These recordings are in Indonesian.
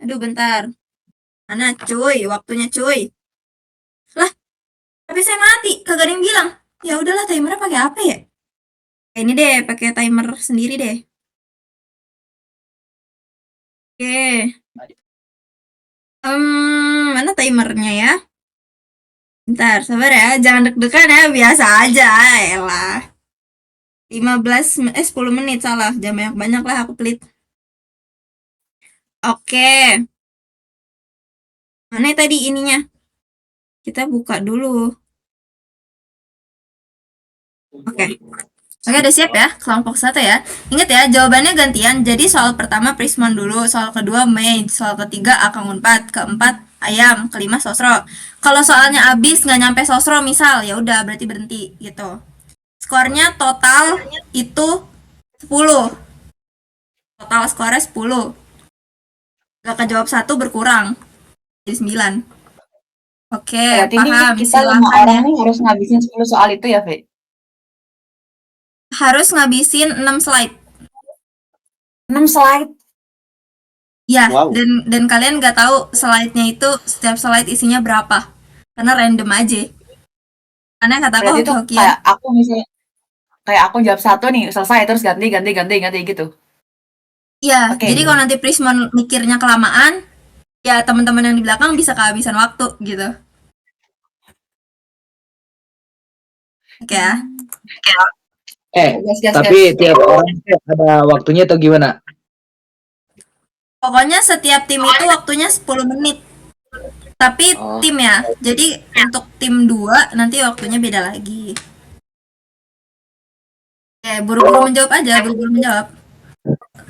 Aduh, bentar. Mana cuy? Waktunya cuy. Lah, tapi saya mati. Kagak ada yang bilang. Ya udahlah, timernya pakai apa ya? Ini deh, pakai timer sendiri deh. Oke. Mana timernya ya? Bentar, sabar ya. Jangan deg-degan ya. Biasa aja. Elah. 10 menit salah. Jangan banyak-banyak lah, aku pelit. Oke. Mana tadi ininya? Kita buka dulu. Oke. Oke, udah siap ya? Kelompok 1 ya. Ingat ya, jawabannya gantian. Jadi soal pertama Prismon dulu, soal kedua Mei, soal ketiga Akang Unpad, keempat Ayam, kelima Sosro. Kalau soalnya abis nggak nyampe Sosro misal, ya udah berarti berhenti gitu. Skornya total itu 10. Total skornya 10. Gak kejawab satu berkurang. Jadi 9. Oke, Berarti ini paham. kita 5 Silakan orang ya. nih harus ngabisin 10 soal itu ya, Fe? Harus ngabisin 6 slide. 6 slide. Ya, Wow. dan kalian nggak tahu slide-nya itu setiap slide isinya berapa. Karena random aja. Karena kata aku Berarti tuh hoki-hokian. kayak aku jawab satu nih, selesai terus ganti gitu. Iya, Oke. jadi kalau nanti Prismon mikirnya kelamaan, ya teman-teman yang di belakang bisa kehabisan waktu gitu. Oke ya. Tapi tiap orang ada waktunya atau gimana? Pokoknya setiap tim itu waktunya 10 menit. Tapi tim ya. Jadi untuk tim 2 nanti waktunya beda lagi. Oke, buru-buru menjawab aja, buru-buru menjawab.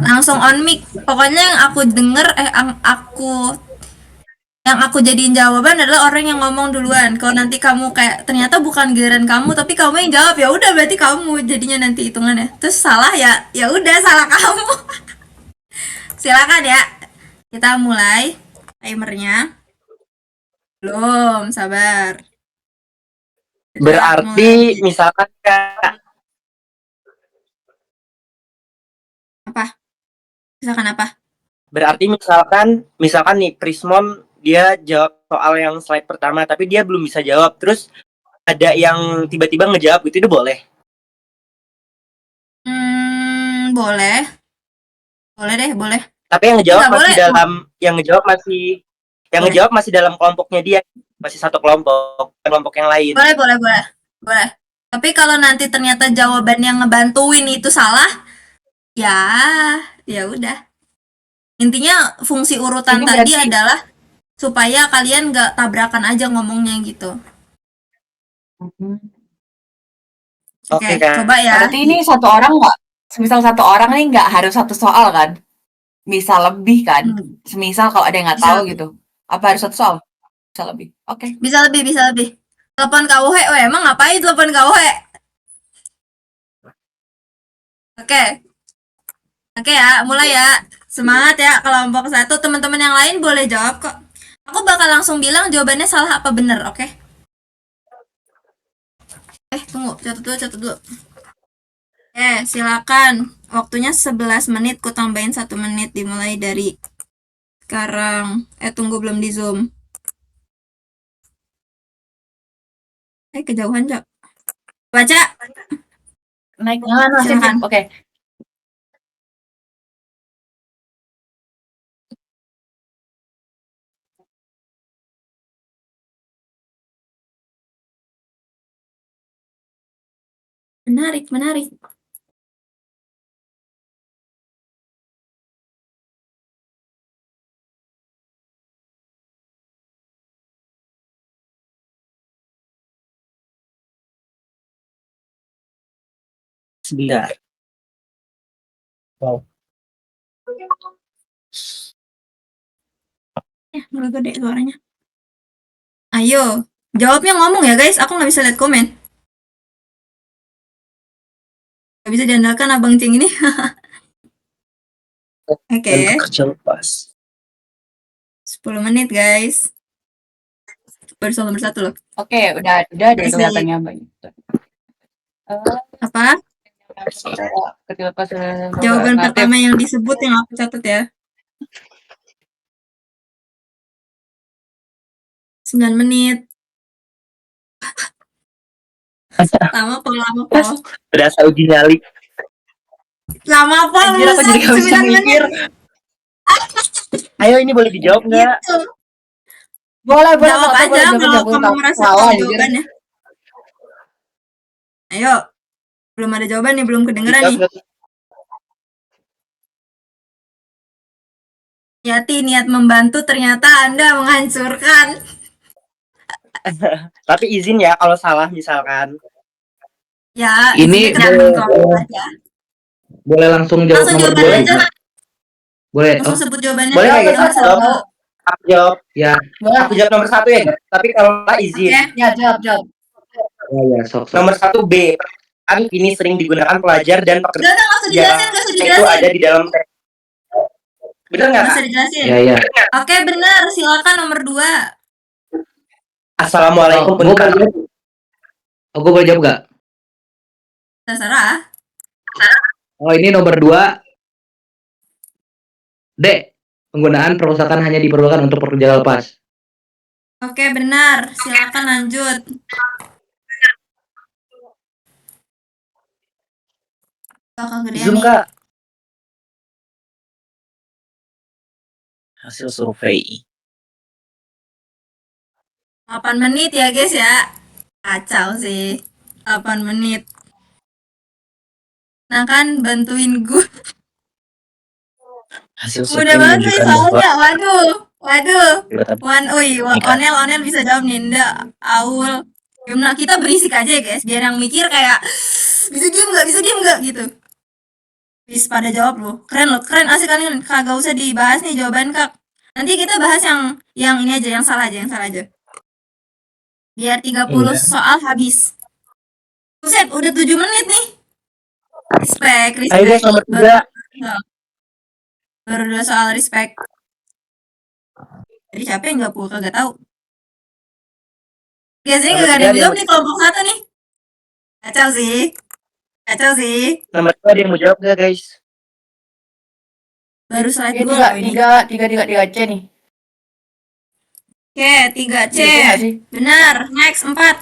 Langsung on mic. Pokoknya yang aku jadiin jawaban adalah orang yang ngomong duluan. Kalau nanti kamu kayak ternyata bukan giliran kamu tapi kamu yang jawab, ya udah berarti kamu jadinya nanti hitungannya. Terus salah ya, ya udah salah kamu. Silakan ya. Kita mulai timernya. Belum, sabar. Berarti misalkan Kak, apa? Misalkan apa? berarti misalkan nih Prismon dia jawab soal yang slide pertama tapi dia belum bisa jawab, terus ada yang tiba-tiba ngejawab gitu, itu boleh? Boleh. Boleh deh, boleh. Tapi yang ngejawab Nggak masih boleh. dalam ngejawab masih dalam kelompoknya dia, masih satu kelompok yang lain. Boleh. Tapi kalau nanti ternyata jawaban yang ngebantuin itu salah, ya, ya udah. Intinya fungsi urutan Ini tadi berarti adalah supaya kalian nggak tabrakan aja ngomongnya gitu. Oke, Oke, Kak. coba ya. berarti ini satu orang nggak, semisal satu orang nih nggak harus satu soal kan? Bisa lebih kan? Semisal kalau ada yang nggak Bisa tahu lebih. gitu. Apa harus satu soal? Bisa lebih. Oke. Bisa lebih, bisa lebih. Telepon KWH, emang ngapain telepon KWH? Oke. Oke ya, mulai ya. Semangat ya kelompok 1. Teman-teman yang lain boleh jawab kok. Aku bakal langsung bilang jawabannya salah apa bener, oke? Tunggu, catat dulu. Silakan. Waktunya 11 menit, ku tambahin 1 menit dimulai dari sekarang. Tunggu belum di Zoom. Kejauhan, Cok. Baca. Naik. Silakan. Oke. Menarik. Sebentar. Wow. Mulai gede suaranya. Ayo, jawabnya ngomong ya guys, aku nggak bisa lihat komen. Nggak bisa diandalkan abang Cing ini. Oke. Kerja lepas. 10 menit guys. Baru soal nomor 1 loh. Oke, udah deh kelihatannya banyak. Apa? Jawaban pertama yang disebut yang aku catat ya. 9 menit. Lama po. Berasa uji nyali. Lama po, Anjir, aku jadi gak bisa 9 menit. mikir. Ayo ini boleh dijawab nggak? Gitu. Boleh, Jawab Kak, aja jawab, kalau jawab. kamu merasa Salah, tahu anjir. jawabannya. Ayo. Belum ada jawaban nih, belum kedengeran nih. Dijawab nggak? Yati, niat membantu ternyata Anda menghancurkan. Tapi izin ya kalau salah misalkan. Ya, Ini isinya ke temen kelompok aja. boleh langsung jawab Langsung nomor jawaban 2 aja. Boleh. Langsung Oh, sebut jawabannya. Boleh nggak, guys? Nomor satu. Jawab. Aku jawab. ya. Aku jawab nomor 1 ya. Tapi kalau nggak izin. Oke. Ya, jawab. Ya, sok. Nomor 1 B. Kan ini sering digunakan pelajar dan pekerja Gak usah dijelasin, gak usah itu dijelasin. ada di dalam teks. Bener nggak, Gak Kak? usah dijelasin. Ya. Oke, benar. Silakan nomor 2. Assalamualaikum. Gue boleh jawab. Gue boleh jawab gak? Terserah. Oh, ini nomor 2. D. Penggunaan perpustakaan hanya diperlukan untuk pekerja lepas. Oke, benar. Silakan lanjut. Kakak gedean Zoom, nih. Kak. Hasil survei. 8 menit ya, guys ya. Kacau sih. 8 menit. Nah kan, bantuin gue. Hasil Udah survei banget nih menunjukkan bahwa soalnya. Waduh. Ika. Onel bisa jawab nih. Nda, Aul. Gimana, kita berisik aja ya, guys. Biar yang mikir kayak, bisa diem nggak gitu. Bis pada jawab loh. Keren asik kalian. Kagak usah dibahas nih jawaban, Kak. Nanti kita bahas yang ini aja, yang salah aja. Biar 30 soal habis. Buset, udah 7 menit nih. Respect. Ayo guys, nomor 3. Baru 2 soal respect. Jadi siapa yang gak kagak tahu. Biasanya Nomor gak ada tiga yang dia jawab mau- nih kelompok 1 nih. Kacau sih. Nomor 2 dia mau jawab gak, guys? Baru slide Ini 2 loh ini. 3 C nih. Oke, 3C. Iya nggak sih? Benar. Next, 4.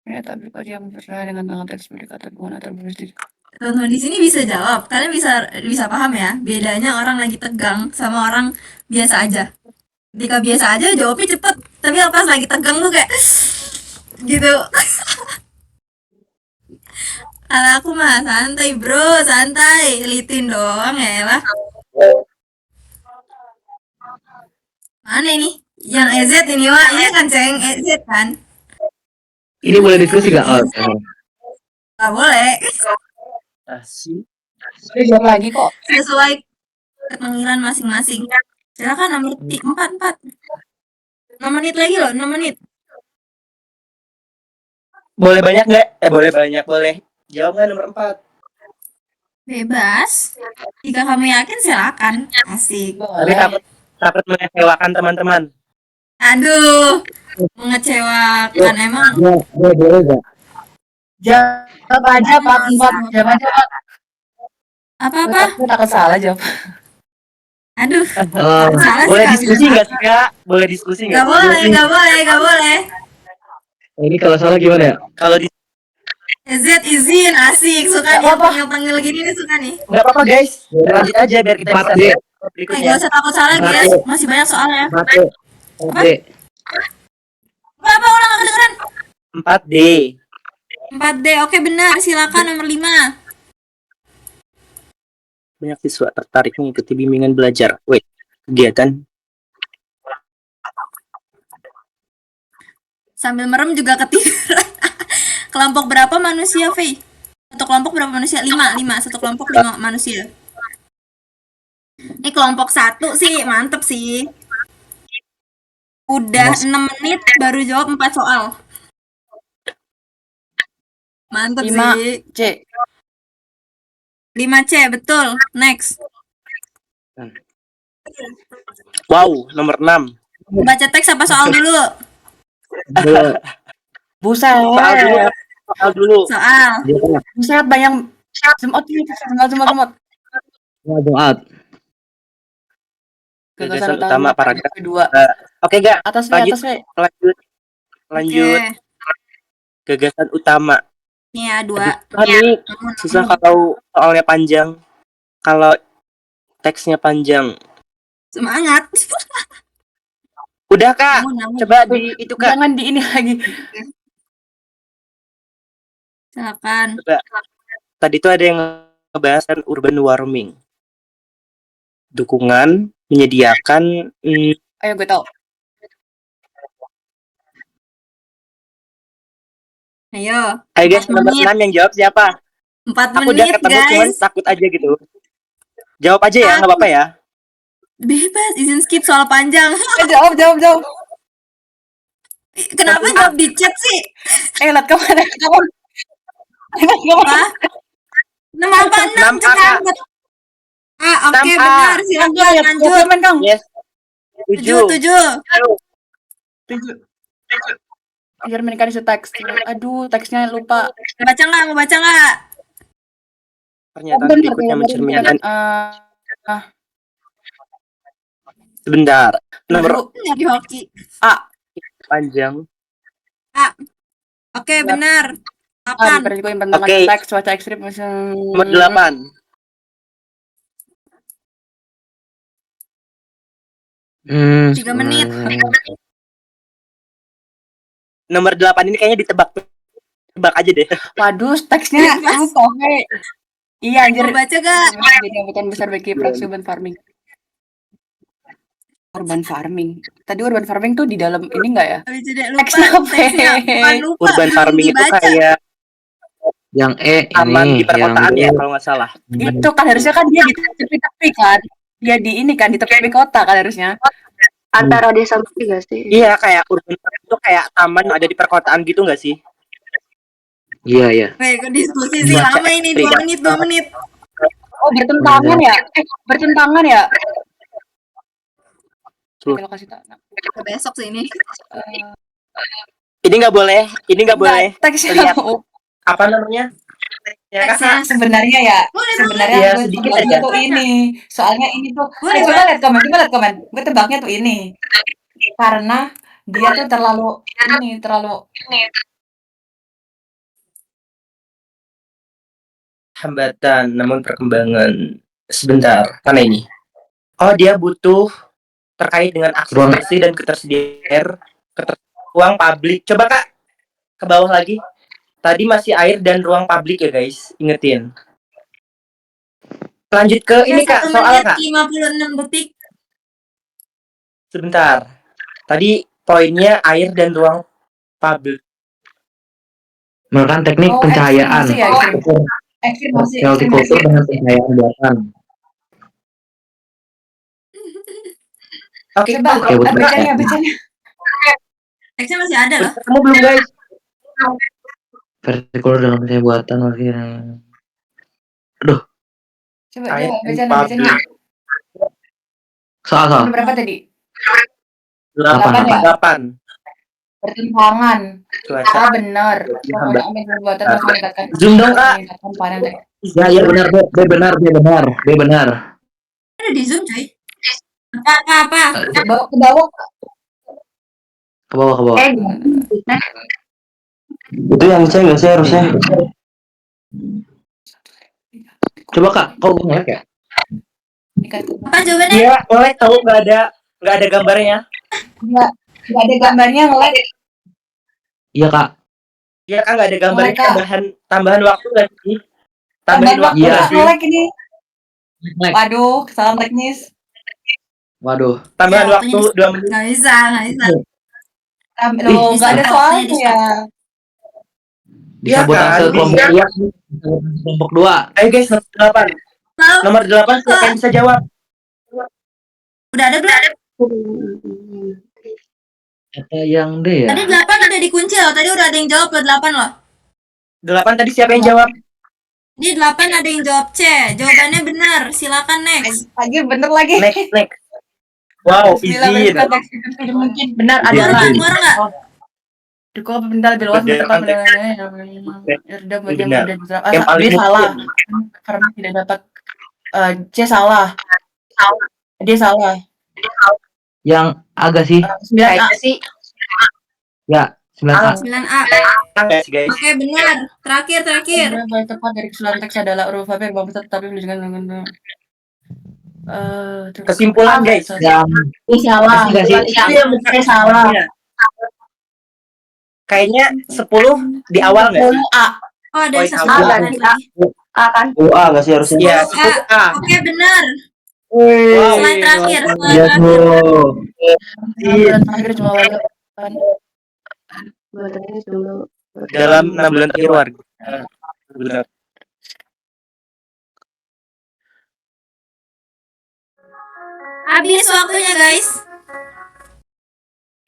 Ya, tapi kalau dia mempercayai dengan tangan teks pendekatan bukan atau berarti. Teman-teman di sini bisa jawab. Kalian bisa paham ya bedanya orang lagi tegang sama orang biasa aja. Ketika biasa aja jawabnya cepet, tapi pas lagi tegang tuh kayak gitu. Kalau aku mah santai bro, santai, litin doang ya lah. Mana ini? Yang EZ ini wah, ini kan ceng EZ kan? Ini boleh diskusi gak? Oh, Gak boleh. Asik. Ini jawab lagi kok. Sesuai kepanggilan masing-masing. Silakan nomor 4. 6 menit lagi loh, 6 menit. Boleh banyak nggak? Boleh banyak, boleh. Jawab nggak nomor 4? Bebas. Jika kamu yakin silakan. Asik. Tapi takut mengecewakan teman-teman. Aduh, mengecewakan emang. boleh gak? Jawab aja Pak. Jawab aja Pak. Apa-apa? Aku takut salah jawab. Aduh, Oh, salah Boleh sih Kak. diskusi nggak sih, Kak? Boleh diskusi Gak nggak? boleh. ini kalau salah gimana ya? Kalau di Z izin, asik. Suka Gak nih apa-apa. panggil gini nih, suka nih. nggak apa-apa, guys. Lanjut aja biar kita bisa 4D. berikutnya. Gak usah takut salah guys, masih banyak soalnya. 4D. Apa ulang gak kedengeran? 4D. 4D, oke benar. Silakan nomor 5. Banyak siswa tertarik mengikuti bimbingan belajar. Wait, kegiatan. Sambil merem juga ketiduran. Kelompok berapa manusia, Fei? Satu kelompok berapa manusia? 5. Satu kelompok 5 manusia. Ini kelompok 1 sih, mantep sih. Udah 6 menit baru jawab 4 soal. Mantep 5 sih. C. 5C, betul. Next. Wow, nomor 6. Baca teks apa soal dulu? Buset. Soal dulu. Soal. Buset banyak. Zoom out. Jumat. Gagasan utama paragraf kedua. Oke gak? Atas Lanjut. we. Lanjut. Oke. Gagasan utama. Nih ya, 2. Ini susah kalau soalnya panjang. Kalau teksnya panjang. Semangat. Udah Kak, Namun. coba di itu Kak. Jangan di ini lagi. Silakan. Coba. Tadi tuh ada yang ngebahas kan urban warming. Dukungan menyediakan Ayo gue tau. Ayo. Ayo guys, 4 nomor menit. 6 yang jawab siapa? 4 Aku udah menit, ketemu cuman guys. takut aja gitu. Jawab aja ya, nggak apa-apa ya. Bebas, izin skip soal panjang. Jawab. Kenapa jawab di chat sih? Lihat kemana? Apa? 6 apa? 6 6A, Kak. Oke, 6A. benar. Silakan lanjut. Komen Kang. Yes. 7. 7. Biar mereka isi teks. Aduh, teksnya lupa. Mau baca nggak? Pernyataan berikutnya mencerminkan sebentar. Nomor Nyari hoki. panjang. Oke, benar. 8. Oke. Teks cuaca ekstrim. Nomor 8. Hmm. 3 menit. Nomor 8 ini kayaknya ditebak. Tebak aja deh. Waduh, teksnya lupa. Iya, anjir. Mau baca gak? Jadi hambatan besar bagi praksi urban farming. Urban farming. Tadi urban farming tuh di dalam ini enggak ya? Teksnya bukan lupa. Urban farming itu dibaca. kayak Yang taman ini di perkotaan yang ya kalau nggak salah. Itu kan harusnya kan dia di tepi-tepi kan. Dia di ini kan di tepi kota kan harusnya. Antara desa juga sih. Iya, kayak urban farming itu kayak taman ada di perkotaan gitu nggak sih? Iya. Oke, diskusi sih lama ini 2 menit. Oh, bertentangan ya? Bertentangan ya? Tuh. Lokasi tanah. Besok sih ini. Ini nggak boleh. Teksnya Lihat. Apa namanya? Ya, Kak. sebenarnya Iya, gue sedikit tebaknya aja. tuh ini. Soalnya ini tuh. Boleh, Coba lihat komen. Gue tebaknya tuh ini. Karena dia tuh terlalu Hambatan namun perkembangan. Sebentar, mana ini? Oh, dia butuh terkait dengan akses Ruang. bersih dan ketersediaan ruang publik. Coba Kak ke bawah lagi. Tadi masih air dan ruang publik ya guys, ingetin. Lanjut ke ini Kak, 1 soal menit Kak. 56 detik. Sebentar. Tadi poinnya air dan ruang publik. melakukan teknik Oh, pencahayaan. ekstrim masih ya, ekstrim. Hortikultur dengan pencahayaan buatan. Oke, Coba bacanya. Teksnya masih ada loh. Kamu belum guys? Hortikultur dengan pencahayaan buatan masih. Coba Air bacanya. publik. Soal. Berapa tadi? 8. Bertentangan. Cuaca. Benar. Pokoknya ambil perbuatan yang meningkatkan. Zoom dong, Kak. Meningkatkan panen. Ya benar, B benar. Ada di Zoom, cuy. Apa? Ke bawah. Ke bawah. Itu yang saya nggak sih harusnya. Coba Kak, kau ngelek ya? Apa jawabannya? Iya, boleh tahu nggak ada gambarnya? Nggak ada gambarnya nge-lag. Iya Kak. Iya kan nggak ada gambarnya, Mereka. tambahan waktu nggak sih? Tambahan waktu Iya. nggak sih? Nge-lag ini. Ngelek. Waduh, kesalahan teknis. Waduh. Tambahan Ya, waktu 2 menit. Nggak bisa. Loh, nggak ada soalnya ya. Bisa Iya buat kan, kelompok bisa. 2. Kelompok 2. Ayo guys, nomor 8 siapa yang bisa jawab? Udah ada belum? Kata yang D ya? Tadi 8 ada dikunci loh. Tadi udah ada yang jawab loh 8 loh. 8 tadi siapa yang jawab? Ini 8 ada yang jawab C. Jawabannya benar. Silakan next. Lagi bener lagi. Next. Wow, izin. Mungkin benar Iya, adalah. izin. Keluar nggak? Duko bentar lebih luas Berdasarkan Benar. Yang paling dia salah karena tidak dapat C salah. Dia salah. Yang agak sih. 9A. Kayaknya sih Ya, 9A. 9A. enggak sih guys. Oke, benar. Terakhir. Yang paling tepat dari keseluruhan teks adalah huruf H yang bagus tapi menunjukkan Kesimpulan guys. Yang salah. Enggak sih. Itu yang bukan salah. Kayaknya 10 di awal nggak sih? 10A. Oh, ada Poin satu awal. lagi. A kan? A nggak sih harusnya? Iya, 10A. 10A. Oke, benar. Wow. Slide terakhir. Iya, bro. Bulan terakhir cuma warga kan. Berarti dulu. Dalam 6 bulan terakhir warga. Benar. Habis waktunya, guys.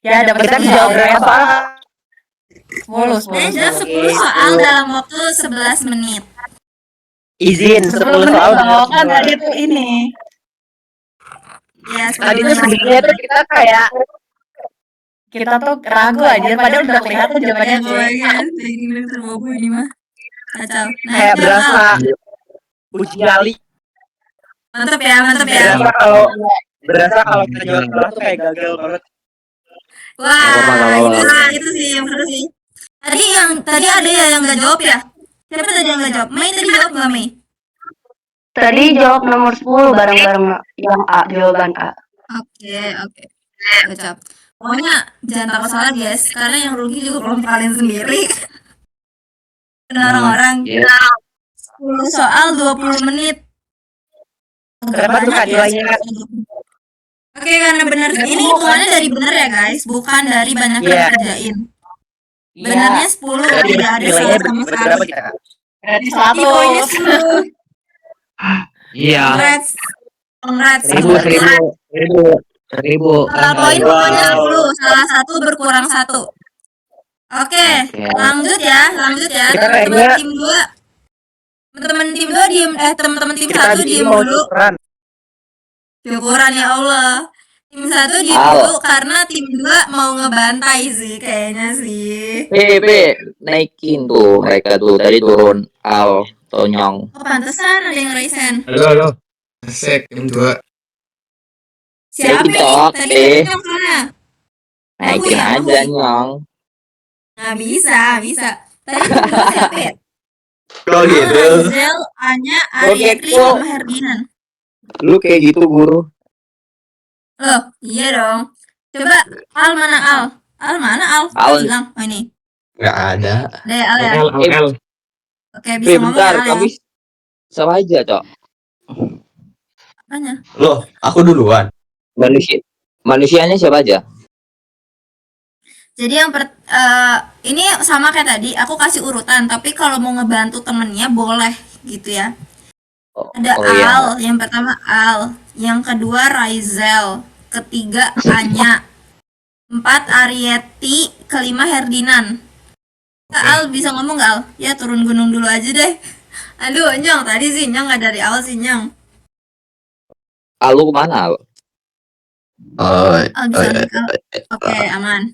Ya, dapat kita bisa Jawab berapa berapa soal? 10, Dan 10. jawab 10 soal dalam waktu 11 menit. Izin 10 soal. Oh, kan tadi tuh ini. Ya, Tadi 10 tuh menit. sebenarnya tuh kita kayak Kita tuh ragu aja padahal udah kelihatan jawabannya Oh tuh. my god, ini bener terbobo ini mah. Kacau. Nah, kayak itu berasa Al. uji nyali. Mantep ya, mantep ya. Berasa kalau kita jawab salah tuh kayak gagal banget. Wah, itu sih yang seru sih. Tadi ada ya yang nggak jawab ya? Siapa tadi yang nggak jawab? Mei tadi jawab nggak Mei? Tadi jawab nomor 10 bareng-bareng yang A, jawaban A. Oke. Kacau. Pokoknya jangan takut salah guys, karena yang rugi juga kelompok kalian sendiri. Karena orang-orang. Iya. 10 soal 20 menit. Kenapa tuh Kak nilainya, Kak? Oke, karena benar ini hitungannya dari benar ya guys, bukan dari banyak yang Iya. kerjain. Benarnya 10, Berarti tidak ada nilainya salah sama berapa sekali. kita, Kak? Berarti Tapi poinnya 100. 10. Iya. Congrats. 1000. Poin pokoknya Wow. 10, salah satu berkurang 1. Oke, lanjut ya. Kita Teman-teman kayaknya- tim 2. Teman-teman tim 2 diem, teman-teman tim Kita 1 di sini diem mau dulu. syukuran. Syukuran ya Allah. Tim 1 diem dulu karena tim 2 mau ngebantai sih kayaknya sih. PP naikin tuh mereka tuh tadi turun Al Tonyong. Oh, pantesan ada yang resign. Halo. Asik, tim 2. Siapa nih? TikTok, Tadi katanya yang mana? Naikin ya, aja Nyong. Nah, bisa. Tadi tim 2 siapa ya? Oh gitu. Razel, Anya, Arietri, Oke, sama Herdinan. Lu kayak gitu guru. Loh, iya dong. Coba Al mana Al? Al mana Al? Al. Hilang. Oh ini. Nggak ada. Ada ya Al ya. L. Oke, bisa ngomong Bentar, ya Al ya. kami sama aja, Cok. Apanya? Loh, aku duluan. Manusianya siapa aja? Jadi ini sama kayak tadi, aku kasih urutan, tapi kalau mau ngebantu temennya boleh gitu ya. Ada iya. Al, yang pertama Al, yang kedua Raizel, ketiga Anya, 4 Arieti, kelima Herdinan. Kak, Al bisa ngomong nggak Al? Ya turun gunung dulu aja deh. Aduh, Nyong, tadi sih Nyong nggak dari awal sih Nyong. Al, lu kemana, Al? Oh, Al bisa nih, Al. Oke, aman.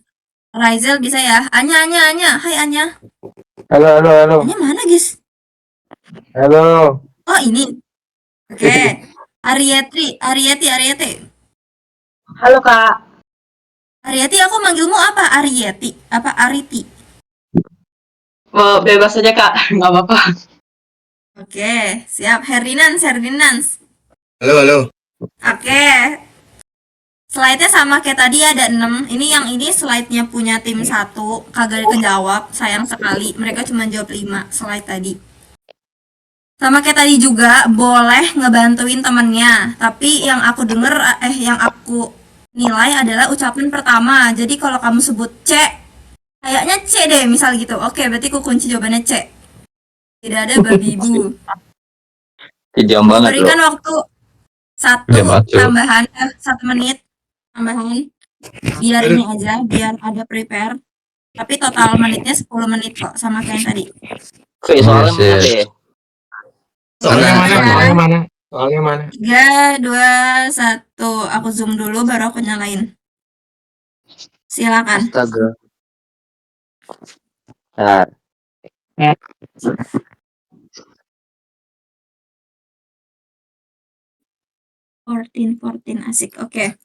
Raizel bisa ya. Anya. Hai Anya. Halo. Anya mana, guys? Halo. Oh, ini. Oke. Arieti. Halo, Kak. Arieti, aku manggilmu apa? Arieti? Apa Ariti? Bebas aja Kak, nggak apa-apa. Oke, siap. Herdinans. halo. Oke. Slide-nya sama kayak tadi ada 6. Ini slide-nya punya tim 1. Kagak kejawab. Sayang sekali. Mereka cuma jawab 5 slide tadi. Sama kayak tadi juga boleh ngebantuin temennya. Tapi yang aku denger yang aku nilai adalah ucapan pertama. Jadi kalau kamu sebut C, kayaknya C deh misal gitu. Oke, berarti aku kunci jawabannya C. Tidak ada babi ibu. Kejam banget, Berikan Bro. waktu 1 Kejam banget, Bro. tambahan 1 menit tambahan biar ini aja, biar ada prepare. Tapi total menitnya 10 menit kok sama kayak yang tadi. Oke, soalnya Yes, mana yes. deh? Soalnya mana? 3, 2, 1. Aku zoom dulu baru aku nyalain. Silakan. Astaga. Bentar. 14 asik. Oke.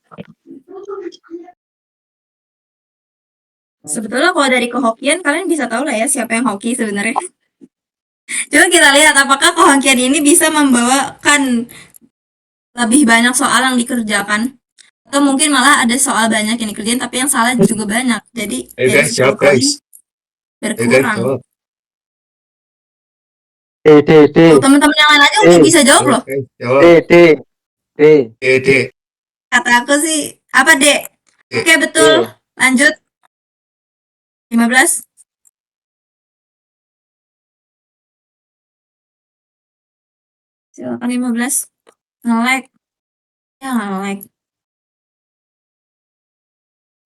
Sebetulnya kalau dari kehokian kalian bisa tahu lah ya siapa yang hoki sebenarnya. Coba kita lihat apakah kehokian ini bisa membawakan lebih banyak soal yang dikerjakan atau mungkin malah ada soal banyak yang dikerjain tapi yang salah juga banyak. Jadi Ayo dari guys, jawab 10 kali guys. Ayo guys, berkurang. jawab. Tuh, teman-teman yang lain aja udah bisa jawab loh. Jawab, guys, jawab. D. Kata aku sih apa, Dek? Oke, betul. Lanjut. 15. Silakan 15. Nge-lag. Ya, nge-lag.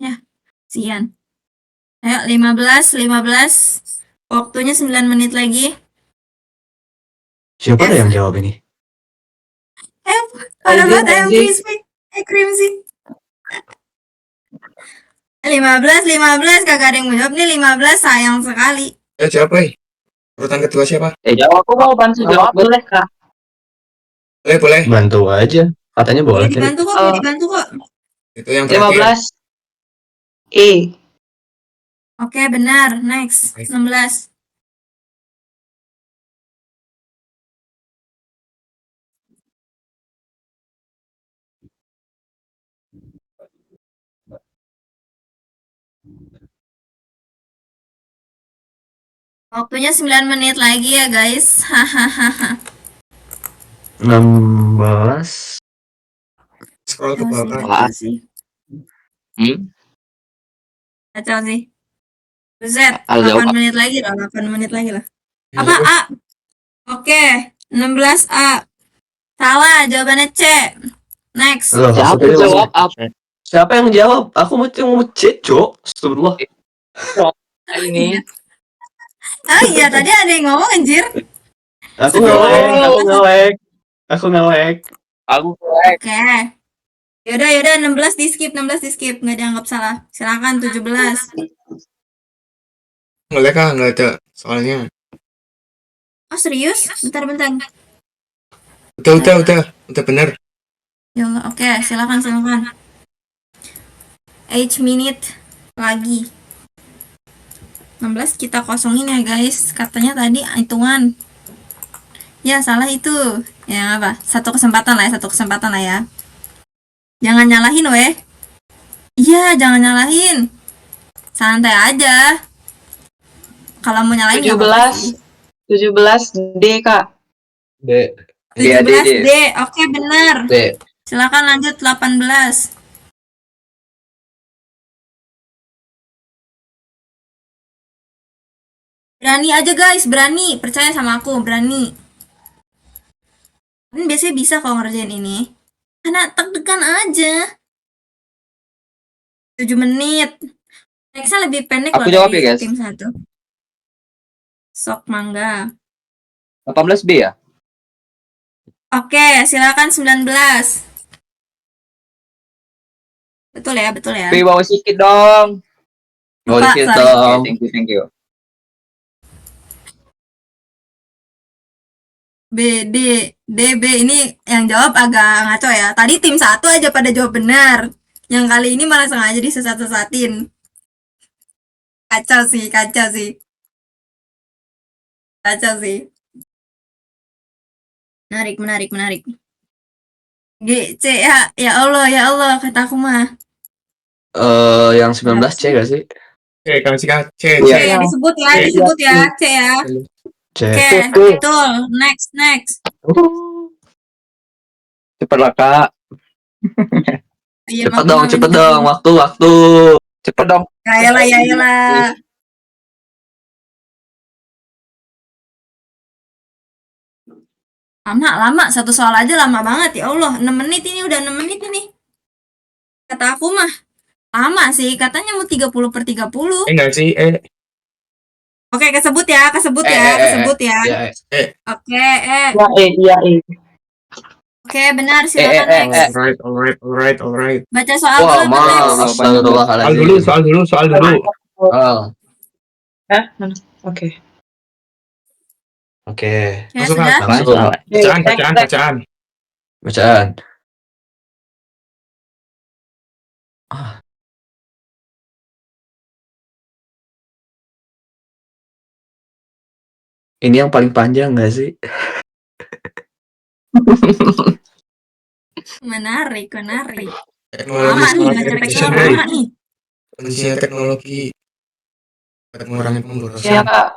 Ya, sian. Ayo 15. Waktunya 9 menit lagi. Siapa yang jawab ini? Parah banget ayam crispy. 15 kagak ada yang mau jawab nih. 15 sayang sekali. Siapa? Urutan kedua siapa? Jawab. Aku mau bantu jawab, boleh kak? Boleh. Bantu aja. Katanya boleh. Boleh dibantu kok, boleh dibantu kok. Itu yang terakhir. 15. Oke, benar. Next. 16. Waktunya 9 menit lagi ya, guys. Hahaha. 16. Scroll ke bawah. Kacau sih. Kacau sih. Buset, 8 menit lagi lah, 8 menit lagi lah. Apa A? Oke, 16A. Salah, jawabannya C. Next. Siapa jawab apa Siapa yang jawab? Aku mau C, Cok. Astagfirullah. ini? Oh iya, tadi ada yang ngomong anjir. Aku nge-lag. Aku Oke. Yaudah 16 di skip, nggak dianggap salah. Silakan 17. Nge-lag ah, nggak ada soalnya. Oh serius? Bentar. Udah bener. Ya Allah, oke, silakan. 8 minute lagi. 16 kita kosongin ya guys. Katanya tadi hitungan. Ya salah itu. Ya apa? Satu kesempatan lah ya. Jangan nyalahin weh. Iya, jangan nyalahin. Santai aja. Kalau mau nyalahin nggak apa-apa sih. 17 D kak. D. 17 D. Oke, benar. D. Silakan lanjut 18. Berani aja guys, berani. Percaya sama aku, berani. Kan biasanya bisa kalau ngerjain ini. Karena deg-degan aja. 7 menit. Nextnya lebih pendek Aku loh jawab dari ya, guys. tim 1. Sok mangga. 18B ya? Oke, silakan 19. Betul ya. B bawa sedikit dong. Lupa, Sedikit sorry. dong. Thank you. B, B ini yang jawab agak ngaco ya. Tadi tim 1 aja pada jawab benar. Yang kali ini malah sengaja disesat-sesatin. Kacau sih. Menarik. G, C, ya Allah, kata aku mah. Yang 19 C gak sih? C, kan sih Kak? C. C, disebut ya, C ya. C. Oke, betul. Next. Cepatlah kak. Iya, Cepet dong, waktu. Cepet dong. Ya iyalah. Lama, satu soal aja lama banget ya Allah. 6 menit ini, udah 6 menit ini. Kata aku mah lama sih, katanya mau 30/30. Enggak sih, Oke, kesebut ya. Oke, Iya E. Oke, benar, silakan next. Alright. Baca soal Wah, dulu, next. Soal dulu. Hah? Oke. Oke. Ya, Masuk sudah. Bacaan. Ini yang paling panjang nggak sih? Menarik. Lama Teknologi nih, smart baca irrigation, PKL guys. lama nih. Kuncinya teknologi buat mengurangi Iya, pemborosan. Kak.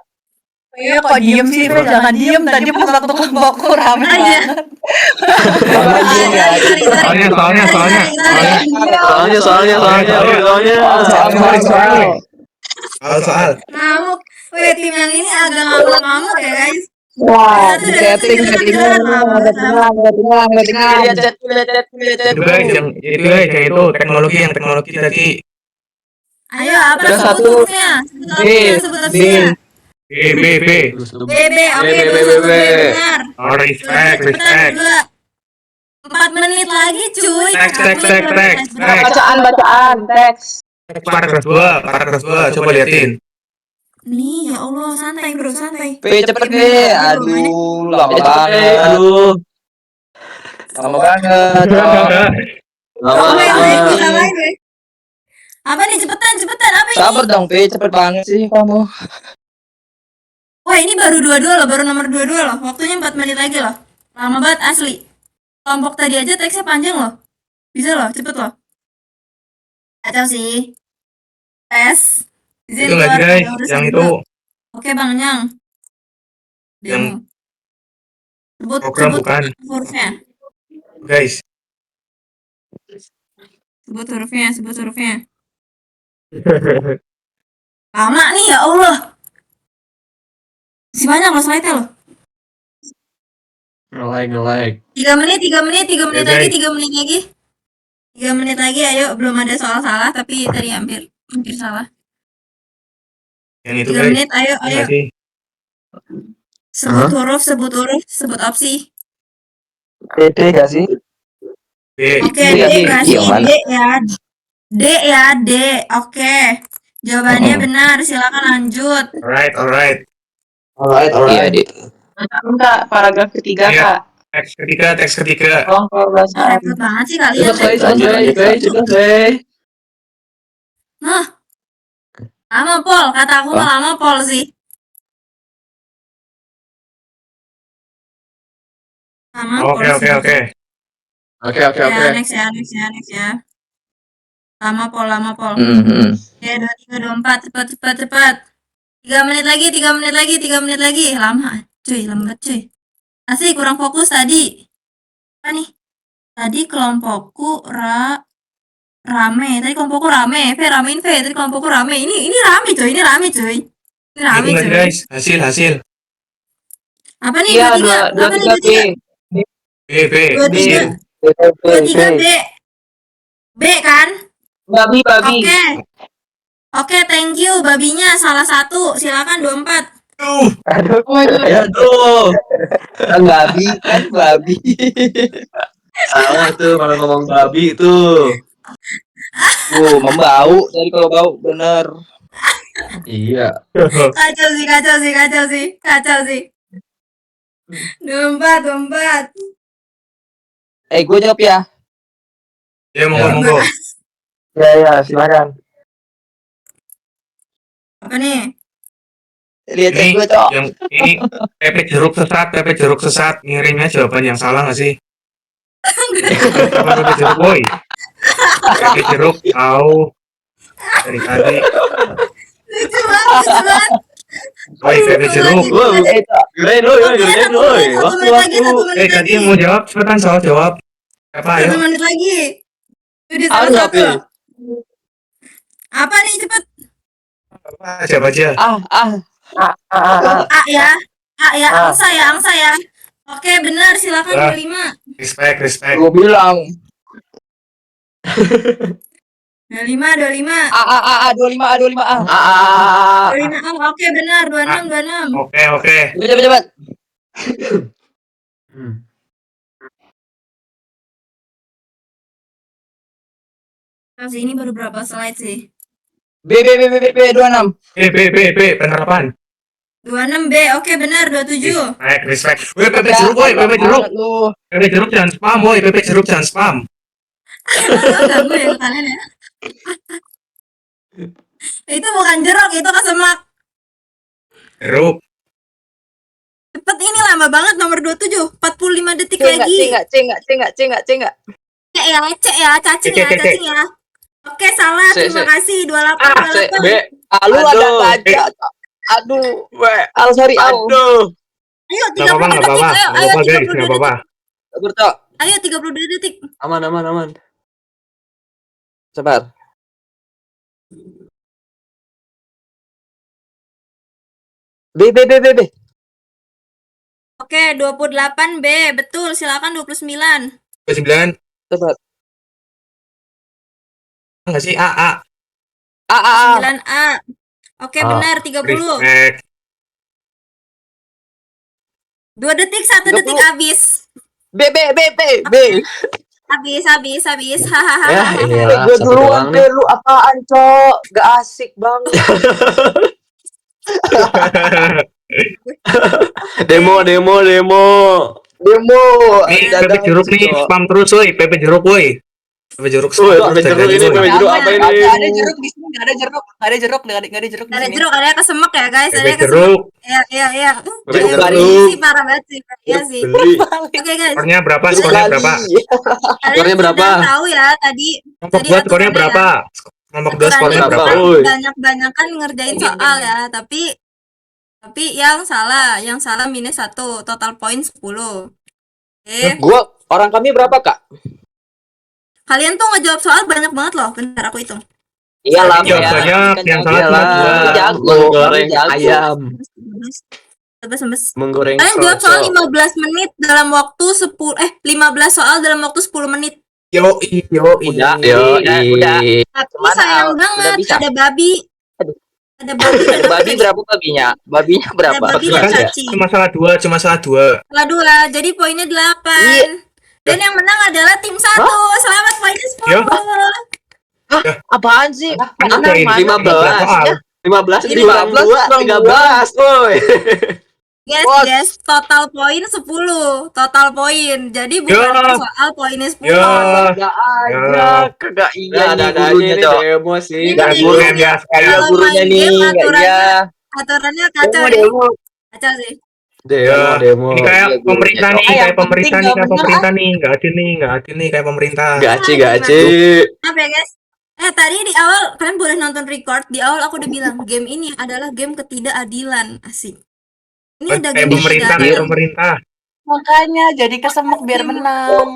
Iya, kok diem sih, Fe? Jangan diem. Tadi pas waktu kelompokku rame Ah, iya. banget. Mama diem ya. Soal. Ngamuk. Wih, tim yang ini agak ngamuk-ngamuk ya guys. Wah, Satu di dari setting, satu settingnya lama. lihat chat, Itu guys, yang itu teknologi tadi. Ayo, apa Yang sebut satu. hurufnya? Sebut opsinya. B. BB, oke, B, dua B. benar. Oh, respect. Cepetan, dua. 4 menit lagi cuy. Teks. Bacaan, teks. Paragraf 2. Coba liatin. Nih, ya Allah, santai bro, santai. P cepet deh. Aduh, lama banget. Lama banget. Ngapain, weh? Apa nih, cepetan, apa ini? Sabar dong, P, cepet banget sih kamu. Wah, ini baru 22 loh, baru nomor 22 loh. Waktunya 4 menit lagi loh. Lama banget asli. Kelompok tadi aja teksnya panjang loh. Bisa loh, cepet loh. Kacau sih. Tes. Izin Itu nggak keluar, guys, ada urusan yang dulu. itu Oke, Bang Nyang. Yang- Sebut program bukan, hurufnya. guys. Sebut hurufnya. Lama nih, ya Allah. Masih banyak loh slide-nya loh. Nge-lag. 3 menit Ya, lagi, guys. 3 menit lagi. 3 menit lagi, ayo. Belum ada soal salah, tapi tadi hampir salah. Yang itu 3 guys. menit, ayo. Nggak sih? Sebut huruf, sebut opsi. D gak sih? B. Oke, D D nggak sih? nggak sih? Yang mana? D ya. Oke. Jawabannya benar, silakan lanjut. Alright. Iya, D. Enggak, paragraf ketiga, Iya. Kak. Teks ketiga. Tolong pembahasan. Repot banget sih kalian. Nah, lama Pol, kata aku mah lama Pol sih. Lama Pol sih. Oke. Ya, next ya. Lama Pol. Ya, 23, 24, cepat. 3 menit lagi. Lama, cuy, lambat cuy. Asli kurang fokus tadi. Apa nih? Tadi kelompokku rame. Tadi kelompokku rame. Ramein. Tadi kelompokku rame. Ini rame cuy. Itu nggak guys, hasil. Apa nih? Iya, 23. Apa nih 23 B. B. 23 B. B kan? Babi. Oke, thank you. Babinya salah satu. Silakan 24. Aduh. Kan babi. Salah tuh kalau ngomong babi tuh. Membau. Tadi kalau bau bener. Iya. Kacau sih. 24. Gue jawab ya. Ya, monggo. Ya, silakan. Apa nih? Lihat Ini gue, Cok. yang ini Pepe jeruk sesat ngirimnya jawaban yang salah nggak sih? Apa Pepe jeruk boy? Pepe jeruk tahu dari tadi. Lucu banget. Boy, Pepe jeruk. Keren, woi. Satu menit lagi. Tadi yang mau jawab cepetan soal jawab. Apa 1 ayo? menit lagi. Udah Harus salah apa? satu. Apa nih cepet? Siapa aja? A ya. Angsa ya. Oke, benar. Silakan 25. Respect. Gue bilang. 25. 25. 26. Oke, benar. 26. Oke. Cepet. Terus ini baru berapa slide sih? B 26. B penerapan. 26 B. Oke, benar. 27. Respect. Woi, Pepe jeruk boy, Pepe jeruk jangan spam boy, Pepe jeruk jangan spam. Ganggu ya kalian ya. Itu bukan jeruk, itu kesemak. Jeruk. lama banget nomor 27, 45 detik C nggak, C lagi. nggak, C nggak, C nggak, C nggak, C nggak. Cek ya, cacing ya, Cek. cacing ya. Oke, salah. C, Terima C. kasih. 28, C, B. 28. Lu ada Aduh. baca. Aduh, Al sorry Al. Aduh. Ayo, Nggak apa-apa, 32 nggak detik. apa-apa. Ayo, Nggak ayo, apa-apa, guys. 32 Nggak detik. apa-apa. Sabar, Cok. Ayo, 32 detik. Aman. Sabar. B. Oke, 28 B. Betul, silakan 29. 29. Sabar. Nggak sih? A. 9 A. Oke, A. benar 30. Respect. 2 detik, 1 30. detik habis. B. Habis. Hahaha. Ya, iya. Gue Satu duluan doang nih. lu apaan, Cok? Gak asik banget. Demo. Demo. Nih, Dadah, Pepe jeruk nih, Cok. spam terus woi, Pepe jeruk woi. Pepe jeruk Woi, spam Pepe terus jeruk dari ini, tadi, woi. Pepe jeruk apa ini? Nggak ada jeruk di sini, nggak ada jeruk di Ada sini. jeruk, ada kesemek ya guys, ada Pepe kesemek. jeruk, Iya. Pepe Yang jeruk. ini sih parah banget sih. Iya sih. Beli. Oke guys, skornya berapa? Jeruk Skornya kali. berapa? kalian Skornya berapa? sudah tahu ya tadi Kelompok Tadi 2 skornya aturannya berapa? Kelompok 2 aturannya skornya berapa? berapa? bukan Woi. banyak-banyakan ngerjain soal ya, tapi yang salah minus 1, total poin 10. Oke. Gua orang kami berapa, Kak? Kalian tuh ngejawab soal banyak banget loh. Bentar aku hitung. Iyalah, Jawab banyak, yang salah cuma dua. Jago, Menggoreng jago. ayam. Tebes. Menggoreng Kalian jawab soal kroco. 15 menit dalam waktu 15 soal dalam waktu 10 menit. Yo. Udah. Udah. Tapi Kemana, sayang Al? banget Udah bisa? ada babi. Aduh. Ada babi dan Babi berapa babinya? Babinya berapa? Ada babi Kan dan cacing. cuma salah dua. Salah 2, jadi poinnya 8. Iya. Dan yang menang adalah tim 1. Selamat poinnya 10. Yo. Apaan sih? Kan Menang ini mana? 15 soal. 15 Ini dikurang 2, 13. Woi. Bos. Yes, total poin 10. Total poin. Jadi bukan Yo. per soal poinnya 10. Yo. Kagak aja, kagak iya nih Ada gurunya, ini Cok. demo sih. Ini Gak nih, guru ini yang biasa. Iya Kalau gurunya main nih, game nggak iya. aturannya kacau Demo, deh. demo. Kacau sih. Demo. Ini kayak Iya, pemerintah gurunya, nih, Cok. kayak Yang pemerintah penting nih, nggak kayak bener, pemerintah nih. Nggak adil nih, kayak pemerintah. Gaci. Maaf ya guys. Tadi di awal kalian boleh nonton record. Di awal aku udah bilang game ini adalah game ketidakadilan. Asik. Ini ada Kayak game pemerintah, ketidakadilan. kayak pemerintah. Makanya jadi kesemek biar menang.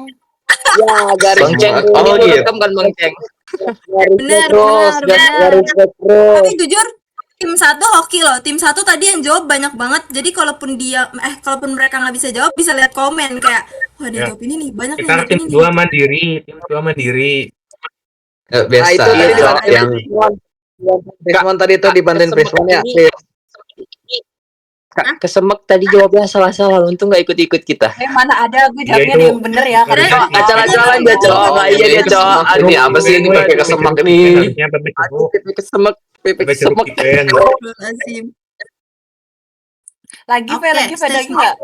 Ya, garis Bang ceng. Ceng. Oh, Oh, gitu. rekam kan Bang Ceng. Bener. Garis terus. Tapi jujur tim 1 hoki loh. Tim 1 tadi yang jawab banyak banget. Jadi kalaupun mereka nggak bisa jawab, bisa lihat komen kayak, wah dia Ya. jawab ini nih, banyak yang Kita jawab tim ini 2 nih. mandiri, tim 2 mandiri. Biasa. Nah, itu tadi Cok, dibantuin yang Prismon tadi itu dibantuin Prismon ya. Kak, kesemek tadi jawabnya salah-salah. Untung nggak ikut-ikut kita. Mana ada gue jawabnya itu- yang bener ya karena Harusnya- Cok, Acak-acalan dia, Cok. Nggak iya dia, Cok. Ini apa sih ini pakai kesemak nih? Harusnya Pepe jeruk. Pepe kesemek. Pepe Pepe jeruk kesemek. chicken. Astagfirullahaladzim. lagi Oke, lagi stage lagi nggak?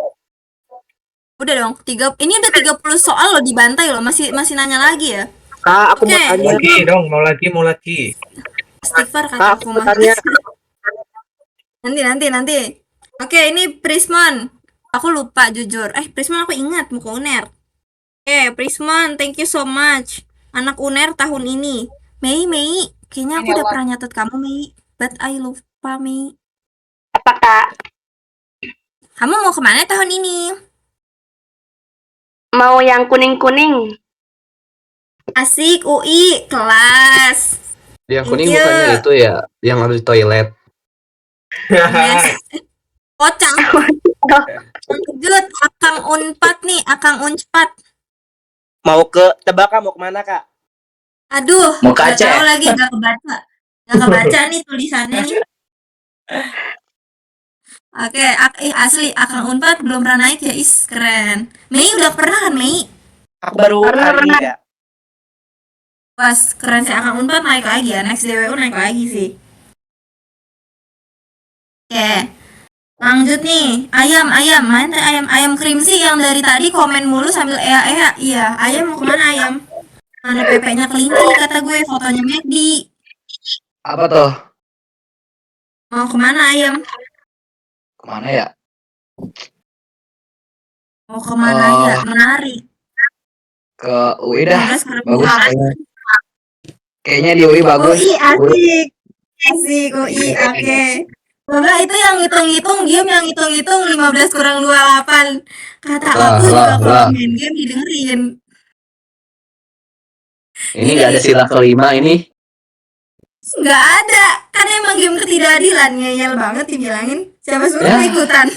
Udah dong, ini udah 30 soal loh dibantai loh, masih nanya lagi ya. Kak, aku mau Oke. tanya. Lagi dong, mau lagi. Istighfar Kak, kata aku aku mau mah. tanya. Nanti. Oke, ini Prismon. Aku lupa jujur. Prismon aku ingat muka UNER. Prismon, thank you so much. Anak UNER tahun ini. Mei, kayaknya aku Ini udah apa? pernah nyatet kamu Mei, but I lupa Mei. Apa, Kak? Kamu mau kemana tahun ini? Mau yang kuning-kuning? Asik, UI, kelas. Yang kuning Thank you. bukannya itu ya, yang harus di toilet. Yes. Kocak. Lanjut, Akang Unpad nih, Akang Unpad. Mau ke Tebaka, mau kemana kak? Aduh, Mau nggak kaca. tahu lagi, gak kebaca nih tulisannya nih. Oke, asli Akang Unpad belum pernah naik ya, keren. Mei udah pernah kan Mei? Aku baru Pernah. hari ini kak. Pas keren sih Akang Unpad naik lagi ya, next DWU naik lagi sih. Oke, lanjut nih, ayam, mana ayam krim sih yang dari tadi komen mulu sambil iya, ayam mau kemana ayam? Mana PP-nya kelinci kata gue, fotonya McD. Apa tuh? Mau kemana ayam? Kemana ya? Mau kemana ya? Menarik. Ke UI dah. 15 kurang Bagus 2. kayaknya. Kayaknya di UI bagus. UI asik. Asik UI, oke. Coba itu yang hitung-hitung, game yang hitung-hitung 15 kurang 28. Kata aku juga kalau main game didengerin. Ini nggak ada sila kelima ini. Nggak ada. Kan emang game ketidakadilan. Ngeyel banget dibilangin. Siapa suruh Ya. ikutan?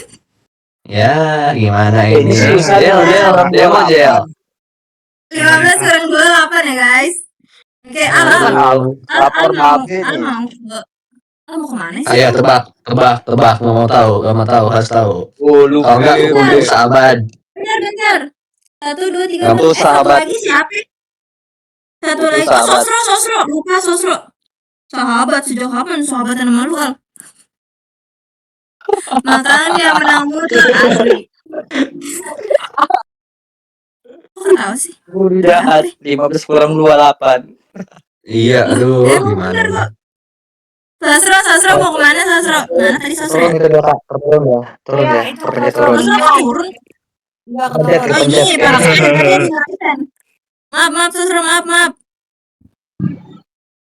Ya, gimana ini? Susah, Jel, mau jel. 15 kurang 28 ya guys. Oke, Al mau kemana sih? Ayo tebak. Mau tahu, harus tahu. Ulu. Kalau enggak, untuk sahabat. Bentar. 1, 2, 3, Untuk 4. Satu sahabat. lagi siapa? Satu Untuk lagi. sahabat. Sosro. Lupa Sosro. Sahabat, sejak kapan sahabatan sama lu, Al? Makanya menang mutlak asli. Kok tahu sih? Jahat. 15 kurang 28. Iya, aduh, Emang gimana bener ini? kok. Sosro mau kemana Sosro? Mana tadi Sosro? Turun itu dua kak, turun ya, Iya, itu perpencet Sosro. turun. Sosro kok turun? Enggak Pencet, Oh pencet. ini barusan tadi yang dilakukan. Maaf Sosro, maaf.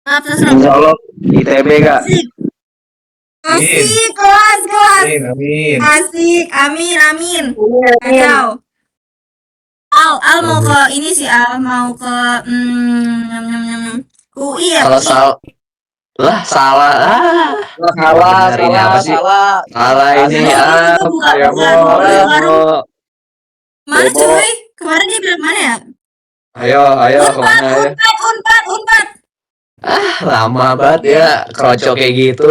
Maaf Sosro. Insya Allah ITB kak. Asik, kelas. Amin. Asik, amin. Kacau. Al mau ke ini sih, Al mau ke UI ya? Kalau salah. Salah, Bener, ini apa sih? Salah ini Salah. Ayo, Mana cuy? Kemarin dia bilang mana ya? ayo, kemana ya? Unpad. Lama banget ya, kerocok kayak gitu.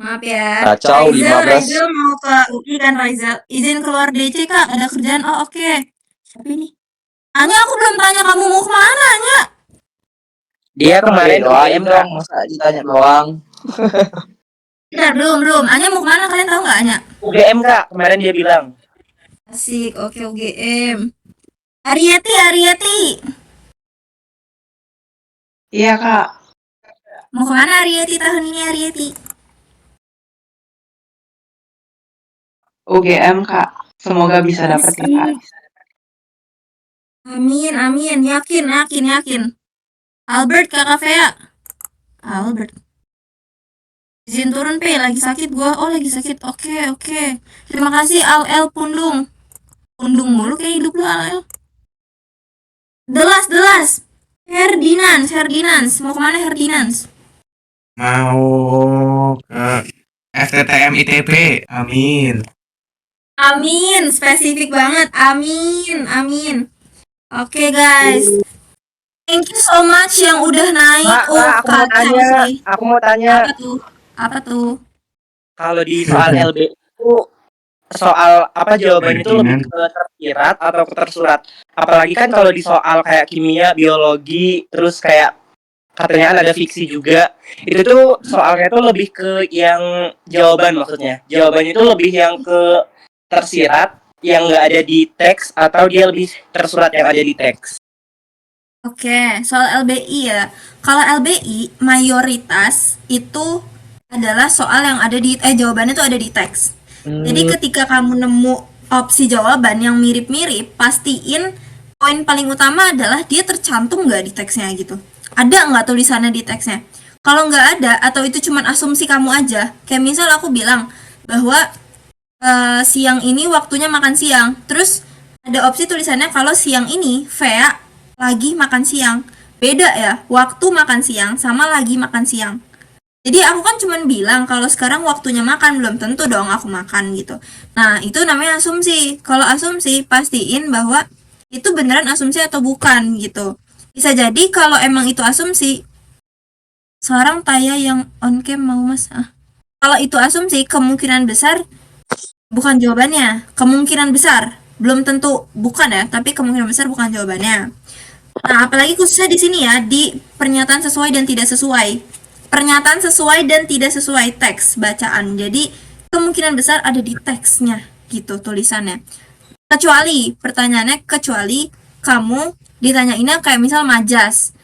Maaf ya. Kacau, Raizal mau ke UI kan Raizal. Izin keluar DC Kak, ada kerjaan. Oh oke. Siapa ini? Anya aku belum tanya kamu mau kemana Anya. Dia kemarin doain UGM dong, masa ditanya doang. Bentar, belum. Anya mau kemana kalian tahu nggak Anya? UGM Kak, kemarin dia bilang. Asik, oke UGM. Arieti. Iya, Kak. Mau kemana Arieti tahun ini Arieti? UGM, Kak. Semoga bisa dapat ya, Kak. Amin. Yakin. Albert kakak Fea. Albert. Izin turun P, lagi sakit gua. Oh lagi sakit. Oke. Terima kasih Al Pundung. Pundung mulu kayak hidup lu Al. Delas. Herdinans. Mau kemana Herdinans? Mau ke FTTM ITB. Amin. Spesifik banget. Amin. Oke guys. Thank you so much yang udah naik. Aku mau tanya. Apa tuh? Kalau di soal LB itu soal apa jawabannya itu lebih ke tersirat atau ke tersurat? Apalagi kan kalau di soal kayak kimia, biologi, terus kayak katanya kan ada fiksi juga. Itu tuh soalnya tuh lebih ke yang jawaban maksudnya. Jawabannya itu lebih yang ke tersirat yang nggak ada di teks atau dia lebih tersurat yang ada di teks. Oke, soal LBI ya. Kalau LBI mayoritas itu adalah soal yang ada di jawabannya tuh ada di teks. Jadi ketika kamu nemu opsi jawaban yang mirip-mirip, pastiin poin paling utama adalah dia tercantum nggak di teksnya gitu. Ada nggak tulisannya di teksnya? Kalau nggak ada atau itu cuma asumsi kamu aja, kayak misal aku bilang bahwa siang ini waktunya makan siang, terus ada opsi tulisannya kalau siang ini Vea lagi makan siang. Beda ya, waktu makan siang sama lagi makan siang. Jadi aku kan cuman bilang kalau sekarang waktunya makan, belum tentu dong aku makan gitu. Nah, itu namanya asumsi. Kalau asumsi, pastiin bahwa itu beneran asumsi atau bukan gitu. Bisa jadi kalau emang itu asumsi, sekarang Taya yang on cam mau mas. Kalau itu asumsi, kemungkinan besar bukan jawabannya. Kemungkinan besar, belum tentu bukan ya, tapi kemungkinan besar bukan jawabannya. Nah, apalagi khususnya di sini ya, di pernyataan sesuai dan tidak sesuai. Pernyataan sesuai dan tidak sesuai teks bacaan. Jadi, kemungkinan besar ada di teksnya gitu tulisannya. Kecuali, pertanyaannya kecuali kamu ditanyainnya kayak misal majas.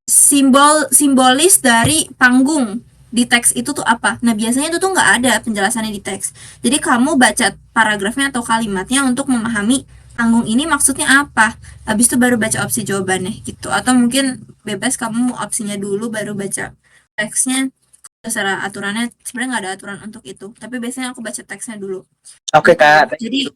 Simbolis dari panggung. di teks itu tuh apa. Nah, biasanya itu tuh nggak ada penjelasannya di teks. Jadi kamu baca paragrafnya atau kalimatnya untuk memahami tanggung ini maksudnya apa. Habis itu baru baca opsi jawabannya gitu. Atau mungkin bebas kamu mau opsinya dulu baru baca teksnya. Secara aturannya sebenarnya nggak ada aturan untuk itu. Tapi biasanya aku baca teksnya dulu. Oke Kak. Jadi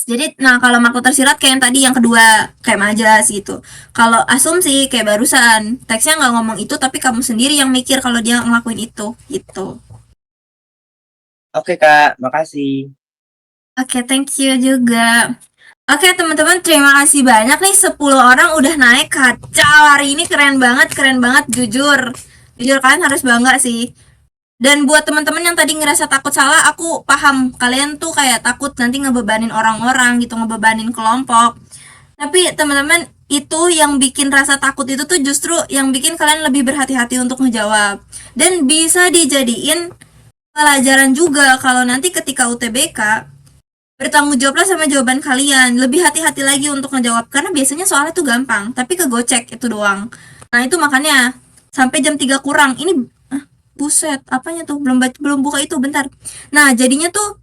jadi nah kalau makna tersirat kayak yang tadi yang kedua kayak majas gitu. Kalau asumsi kayak barusan teksnya nggak ngomong itu tapi kamu sendiri yang mikir kalau dia ngelakuin itu gitu. Oke Kak, makasih. Oke, thank you juga. Oke teman-teman, terima kasih banyak nih 10 orang udah naik. Kacau, hari ini keren banget jujur kalian harus bangga sih. Dan buat teman-teman yang tadi ngerasa takut salah, aku paham kalian tuh kayak takut nanti ngebebanin orang-orang gitu, ngebebanin kelompok. Tapi teman-teman, itu yang bikin rasa takut itu tuh justru yang bikin kalian lebih berhati-hati untuk ngejawab. Dan bisa dijadiin pelajaran juga kalau nanti ketika UTBK bertanggung jawablah sama jawaban kalian. Lebih hati-hati lagi untuk ngejawab karena biasanya soalnya tuh gampang, tapi kegocek itu doang. Nah, itu makanya sampai jam 3 kurang. Ini buset, apanya tuh? Belum buka itu, bentar. Nah, jadinya tuh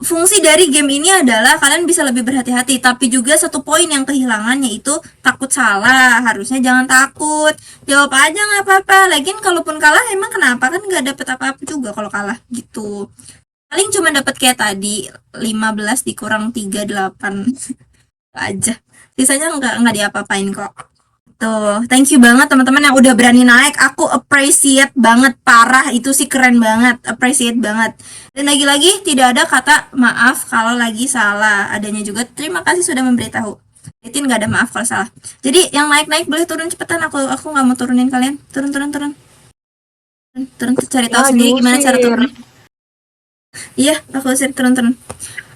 fungsi dari game ini adalah kalian bisa lebih berhati-hati, tapi juga satu poin yang kehilangan yaitu takut salah. Harusnya jangan takut, jawab aja nggak apa-apa. Lagian kalaupun kalah emang kenapa, kan nggak dapet apa-apa juga kalau kalah gitu. Paling cuma dapat kayak tadi 15 dikurang 3 8 aja. Sisanya nggak diapa-apain kok. Tuh, thank you banget teman-teman yang udah berani naik. Aku appreciate banget, parah, itu sih keren banget, appreciate banget. Dan lagi-lagi tidak ada kata maaf kalau lagi salah. Adanya juga terima kasih sudah memberitahu. Titin nggak ada maaf kalau salah. Jadi yang naik-naik boleh turun cepetan. Aku nggak mau turunin kalian. Turun. Turun cari tahu sendiri gimana cara turun. Iya, aku usir turun.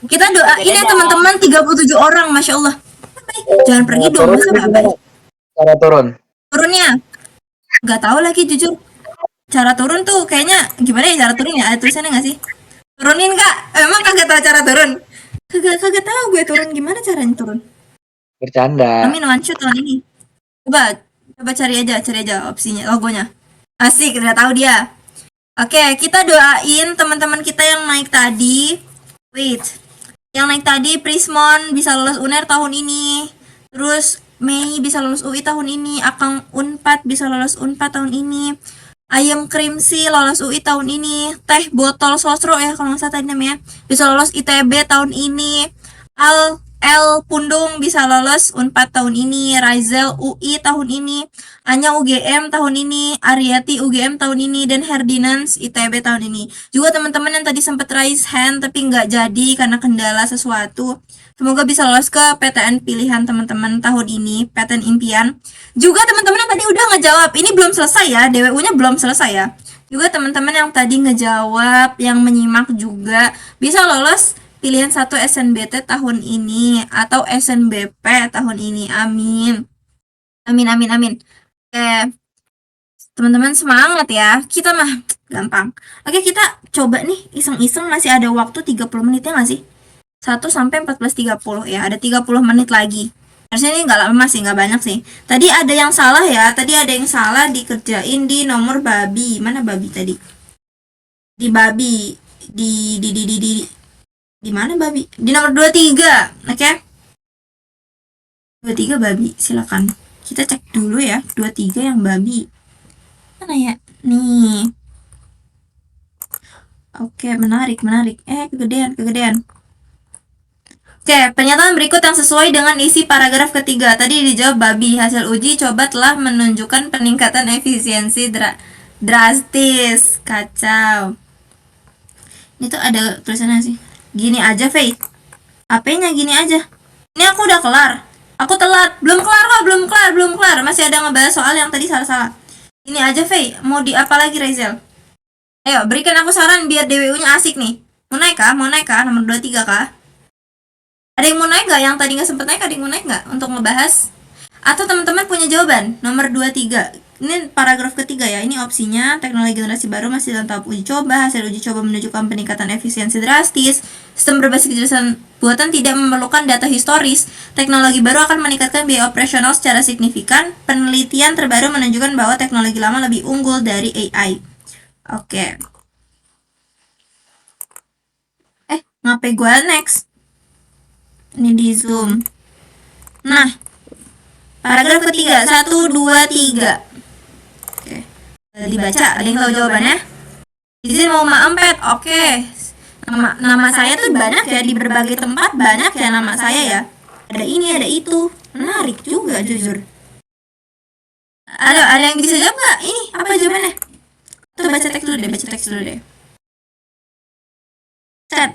Kita doain ya teman-teman 37 orang, masya Allah. Jangan pergi dong, masa baik. Cara turun. Turunnya nggak tahu lagi jujur. Cara turun tuh kayaknya gimana ya cara turunnya? Ada tulisannya nggak sih? Turunin Kak. Emang kagak tahu cara turun? Kagak tahu gue turun gimana caranya turun. Bercanda. Amin one shot tahun ini. Coba cari aja opsinya, logonya. Asik, udah tahu dia. Oke, kita doain teman-teman kita yang naik tadi. Yang naik tadi Prismon bisa lulus UNER tahun ini. Terus Mei bisa lulus UI tahun ini, Akang Unpad bisa lulus Unpad tahun ini, Ayam Krimsi lolos UI tahun ini, Teh Botol Sosro ya kalau nggak salah tadi namanya bisa lolos ITB tahun ini, L Pundung bisa lolos Unpad tahun ini, Raizel UI tahun ini, Anya UGM tahun ini, Ariati UGM tahun ini, dan Herdinans ITB tahun ini. Juga teman-teman yang tadi sempat raise hand tapi nggak jadi karena kendala sesuatu, semoga bisa lolos ke PTN pilihan teman-teman tahun ini, PTN impian. Juga teman-teman yang tadi udah ngejawab, ini belum selesai ya, DWU-nya belum selesai ya. Juga teman-teman yang tadi ngejawab, yang menyimak juga bisa lolos pilihan 1 SNBT tahun ini atau SNBP tahun ini. Amin. Oke. Teman-teman semangat ya. Kita mah gampang. Oke, kita coba nih iseng-iseng, masih ada waktu 30 menitnya nggak sih? 1 sampai 14.30 ya. Ada 30 menit lagi. Harusnya ini nggak lama sih, nggak banyak sih. Tadi ada yang salah ya. Tadi ada yang salah dikerjain di nomor babi. Mana babi tadi? Di babi. Di mana babi? Di nomor 23. Oke. 23 babi, silakan. Kita cek dulu ya. 23 yang babi. Mana ya? Nih. Oke, menarik. Kegedean. Oke, pernyataan berikut yang sesuai dengan isi paragraf ketiga. Tadi dijawab babi. Hasil uji coba telah menunjukkan peningkatan efisiensi drastis. Kacau. Ini tuh ada tulisannya sih. Gini aja, Faith. HP-nya gini aja. Ini aku udah kelar. Aku telat. Belum kelar. Masih ada ngebahas soal yang tadi salah-salah. Ini aja, Faith. Mau di apa lagi, Rezel? Ayo, berikan aku saran biar DWU-nya asik nih. Mau naik kah? Nomor 23 kah? Ada yang mau naik nggak? Yang tadi nggak sempet naik, ada yang mau naik nggak untuk ngebahas? Atau teman-teman punya jawaban? Nomor 23. Ini paragraf ketiga ya, ini opsinya. Teknologi generasi baru masih dalam tahap uji coba. Hasil uji coba menunjukkan peningkatan efisiensi drastis. Sistem berbasis kecerdasan buatan tidak memerlukan data historis. Teknologi baru akan meningkatkan biaya operasional secara signifikan. Penelitian terbaru menunjukkan bahwa teknologi lama lebih unggul dari AI. Oke. Ngapain gua next? Ini di zoom. Nah, paragraf ketiga, 1, 2, 3. Oke. Dibaca, ada yang tahu jawabannya? Izin mau maempet. Oke. Nama saya tuh banyak ya, di berbagai tempat banyak ya nama saya ya. Ada ini, ada itu. Menarik juga jujur. Ada yang bisa jawab nggak? Ini apa jawabannya? Tuh baca teks dulu deh. Chat.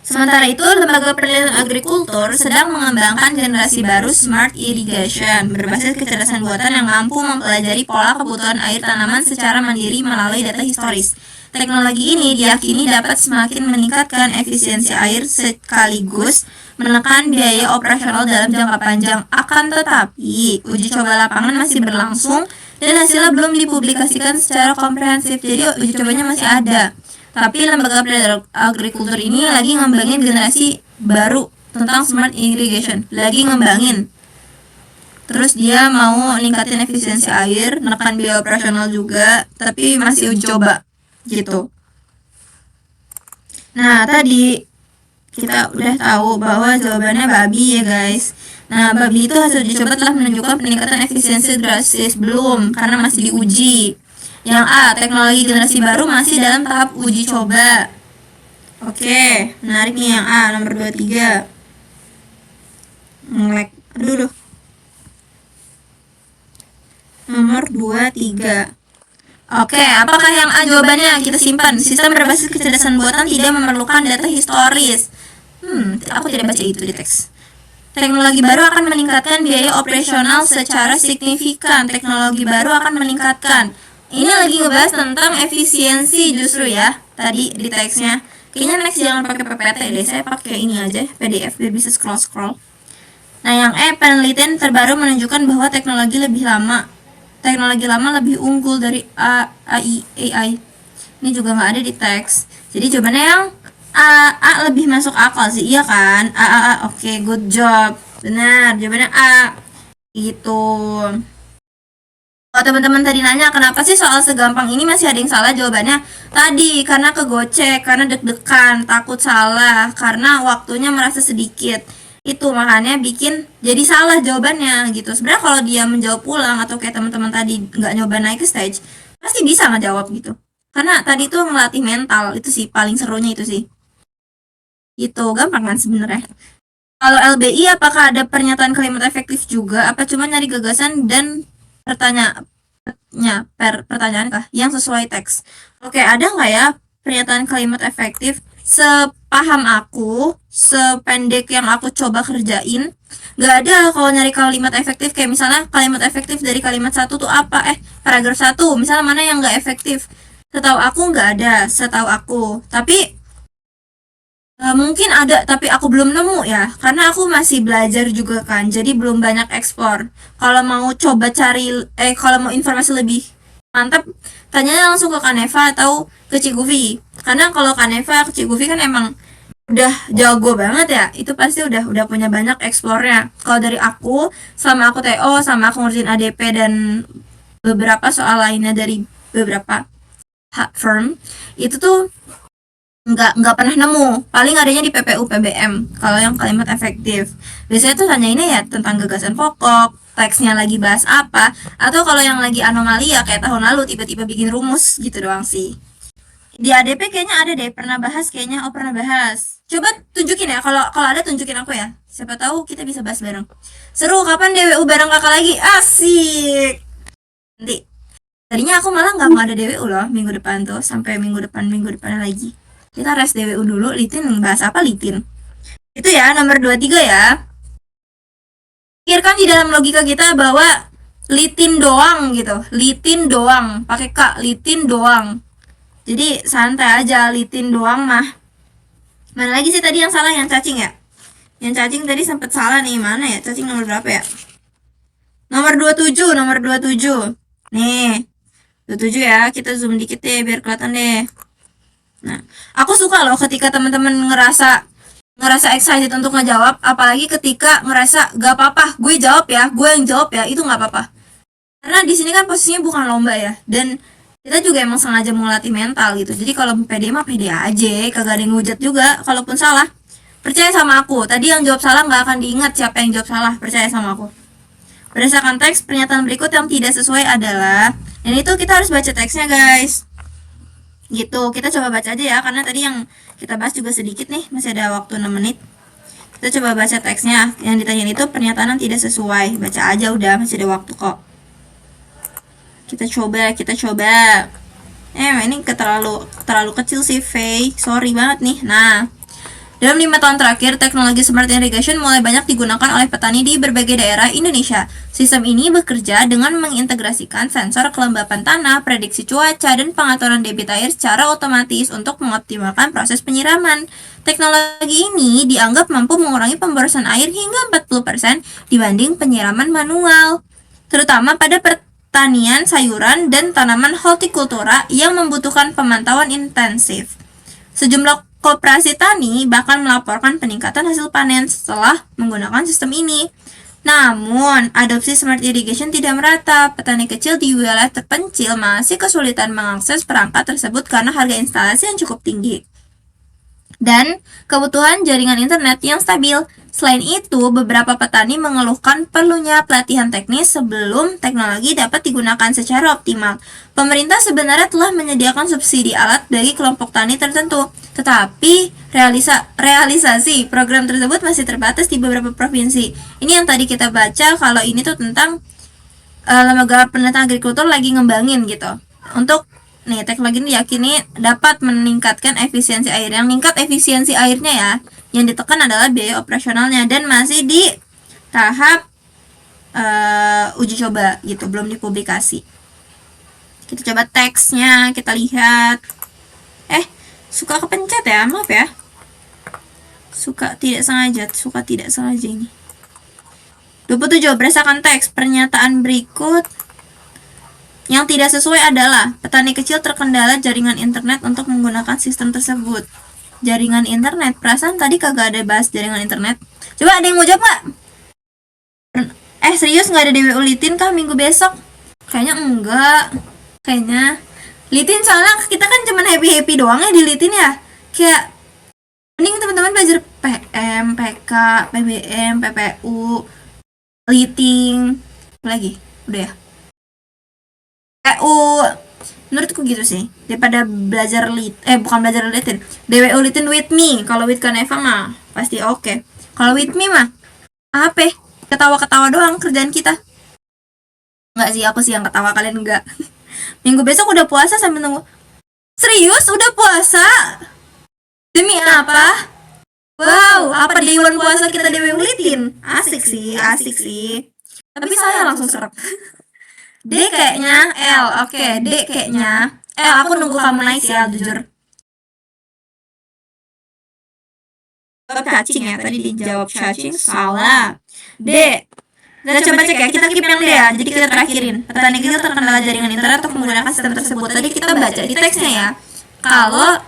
Sementara itu, Lembaga Penelitian Agrikultur sedang mengembangkan generasi baru Smart Irrigation berbasis kecerdasan buatan yang mampu mempelajari pola kebutuhan air tanaman secara mandiri melalui data historis. Teknologi ini diyakini dapat semakin meningkatkan efisiensi air sekaligus menekan biaya operasional dalam jangka panjang. Akan tetapi, uji coba lapangan masih berlangsung dan hasilnya belum dipublikasikan secara komprehensif. Jadi uji cobanya masih ada. Tapi Lembaga Penelitian Agrikultur ini lagi ngembangin generasi baru tentang Smart Irrigation. Lagi ngembangin. Terus dia mau ningkatin efisiensi air, menekan biaya operasional juga, tapi masih uji coba. Gitu. Nah, tadi kita udah tahu bahwa jawabannya babi ya guys. Nah, babi itu hasil uji coba telah menunjukkan peningkatan efisiensi drastis belum, karena masih diuji. Yang A, teknologi generasi baru masih dalam tahap uji coba. Oke, menarik nih yang A, nomor 23. Ngelek. Aduh. Nomor 23. Oke, apakah yang A jawabannya? Kita simpan. Sistem berbasis kecerdasan buatan tidak memerlukan data historis. Aku tidak baca itu di teks. Teknologi baru akan meningkatkan biaya operasional secara signifikan. Teknologi baru akan meningkatkan. Ini lagi ngebahas tentang efisiensi justru ya, tadi di teksnya. Kayaknya next jangan pakai PPT deh, saya pakai ini aja, PDF biar bisa scroll. Nah, yang E, penelitian terbaru menunjukkan bahwa teknologi lama lebih unggul dari AI. Ini juga nggak ada di teks. Jadi jawabannya yang A lebih masuk akal sih, iya kan? Oke, good job. Benar, jawabannya A. Gitu. Kalau teman-teman tadi nanya kenapa sih soal segampang ini masih ada yang salah, jawabannya tadi karena kegocek, karena deg-degan, takut salah, karena waktunya merasa sedikit. Itu makanya bikin jadi salah jawabannya gitu. Sebenarnya kalau dia menjawab pulang atau kayak teman-teman tadi nggak nyoba naik ke stage, pasti bisa ngejawab gitu. Karena tadi tuh ngelatih mental, itu sih paling serunya itu sih. Gitu, gampang kan sebenarnya. Kalau LBI apakah ada pernyataan kalimat efektif juga? Apa cuma nyari gagasan dan pertanyaan kah yang sesuai teks? Oke, ada nggak ya pernyataan kalimat efektif? Sepaham aku, sependek yang aku coba kerjain, nggak ada. Kalau nyari kalimat efektif kayak misalnya kalimat efektif dari kalimat 1 tuh apa? Paragraf 1, misalnya mana yang nggak efektif? Setahu aku nggak ada, setahu aku. Tapi mungkin ada, tapi aku belum nemu ya, karena aku masih belajar juga kan, jadi belum banyak ekspor. Kalau mau coba cari, kalau mau informasi lebih mantap, tanyanya langsung ke Caneva atau ke Ciguvi. Karena kalau Caneva, ke Ciguvi kan emang udah jago banget ya, itu pasti udah punya banyak eksplornya. Kalau dari aku, sama aku TO, sama aku ngurusin ADP dan beberapa soal lainnya dari beberapa firm, itu tuh nggak pernah nemu. Paling adanya di PPU PBM kalau yang kalimat efektif. Biasanya tuh tanyainnya ya tentang gagasan pokok, teksnya lagi bahas apa, atau kalau yang lagi anomali ya kayak tahun lalu tiba-tiba bikin rumus gitu doang sih. Di ADP kayaknya ada deh, pernah bahas kayaknya. Pernah bahas. Coba tunjukin ya, kalau ada tunjukin aku ya. Siapa tahu kita bisa bahas bareng. Seru, kapan DWU bareng kakak lagi? Asik. Nanti. Tadinya aku malah nggak mau ada DWU loh minggu depan tuh, sampai minggu depannya lagi. Kita rest DWU dulu. Litin bahas apa Litin? Itu ya, nomor 23 ya. Pikirkan di dalam logika kita bahwa Litin doang gitu. Litin doang, pakai K, Litin doang. Jadi santai aja, Litin doang mah. Mana lagi sih tadi yang salah, yang cacing ya? Yang cacing tadi sempat salah nih, mana ya? Cacing nomor berapa ya? Nomor 27. Nih, 27 ya, kita zoom dikit deh biar kelihatan deh. Nah, aku suka loh ketika teman-teman ngerasa excited untuk ngejawab, apalagi ketika ngerasa gak apa-apa, gue jawab ya, gue yang jawab ya, itu nggak apa-apa. Karena di sini kan posisinya bukan lomba ya, dan kita juga emang sengaja mau latih mental gitu. Jadi kalau pede mah pede aja, kagak ada yang ngujat juga. Kalaupun salah, percaya sama aku. Tadi yang jawab salah nggak akan diingat siapa yang jawab salah. Percaya sama aku. Berdasarkan teks, pernyataan berikut yang tidak sesuai adalah, dan itu kita harus baca teksnya guys. Gitu, kita coba baca aja ya, karena tadi yang kita bahas juga sedikit nih, masih ada waktu 6 menit. Kita coba baca teksnya. Yang ditanyain itu pernyataan yang tidak sesuai. Baca aja udah, masih ada waktu kok. Kita coba. Ini terlalu kecil sih, Faye. Sorry banget nih. Nah, dalam 5 tahun terakhir, teknologi smart irrigation mulai banyak digunakan oleh petani di berbagai daerah Indonesia. Sistem ini bekerja dengan mengintegrasikan sensor kelembapan tanah, prediksi cuaca, dan pengaturan debit air secara otomatis untuk mengoptimalkan proses penyiraman. Teknologi ini dianggap mampu mengurangi pemborosan air hingga 40% dibanding penyiraman manual, terutama pada pertanian sayuran dan tanaman hortikultura yang membutuhkan pemantauan intensif. Sejumlah koperasi tani bahkan melaporkan peningkatan hasil panen setelah menggunakan sistem ini. Namun, adopsi smart irrigation tidak merata. Petani kecil di wilayah terpencil masih kesulitan mengakses perangkat tersebut karena harga instalasi yang cukup tinggi dan kebutuhan jaringan internet yang stabil. Selain itu, beberapa petani mengeluhkan perlunya pelatihan teknis sebelum teknologi dapat digunakan secara optimal. Pemerintah sebenarnya telah menyediakan subsidi alat bagi kelompok tani tertentu, tetapi realisasi program tersebut masih terbatas di beberapa provinsi. Ini yang tadi kita baca, kalau ini tuh tentang lembaga penelitian agrikultur lagi ngembangin gitu. Untuk teknologi ini diyakini dapat meningkatkan efisiensi air. Yang meningkat efisiensi airnya ya, yang ditekan adalah biaya operasionalnya, dan masih di tahap uji coba gitu, belum dipublikasi. Kita coba teksnya, kita lihat. Suka kepencet ya, maaf ya. Suka tidak sengaja ini. 27. Berdasarkan teks, pernyataan berikut yang tidak sesuai adalah petani kecil terkendala jaringan internet untuk menggunakan sistem tersebut. Jaringan internet, perasaan tadi kagak ada bahas jaringan internet. Coba ada yang mau jawab gak? Serius gak ada DWU Litin kah minggu besok? Kayaknya enggak. Kayaknya Litin soalnya kita kan cuman happy doang ya di Litin ya. Kayak mending teman-teman belajar PM, PK, PBM, PPU, Liting, apa lagi? Udah ya. Menurutku gitu sih, daripada belajar bukan belajar Litin, DWU Litin with me. Kalau with Kaneva mah pasti oke. Kalau with me mah apa? Ketawa-ketawa doang kerjaan kita. Enggak sih, aku sih yang ketawa, kalian enggak. Minggu besok udah puasa sambil nunggu. Serius udah puasa? Demi apa? Wow, apa dewan puasa kita DWU Litin? Asik sih. Tapi saya langsung serap. D kayaknya, L. Oke, D kayaknya. Aku nunggu kamu naik sih, jujur. Jawab cacing ya, tadi dijawab cacing, salah. D. Kita coba cek ya, kita keep yang D ya, jadi kita terakhirin. Petani kecil terkendala jaringan internet untuk menggunakan sistem tersebut. Tadi kita baca di teksnya ya, kalau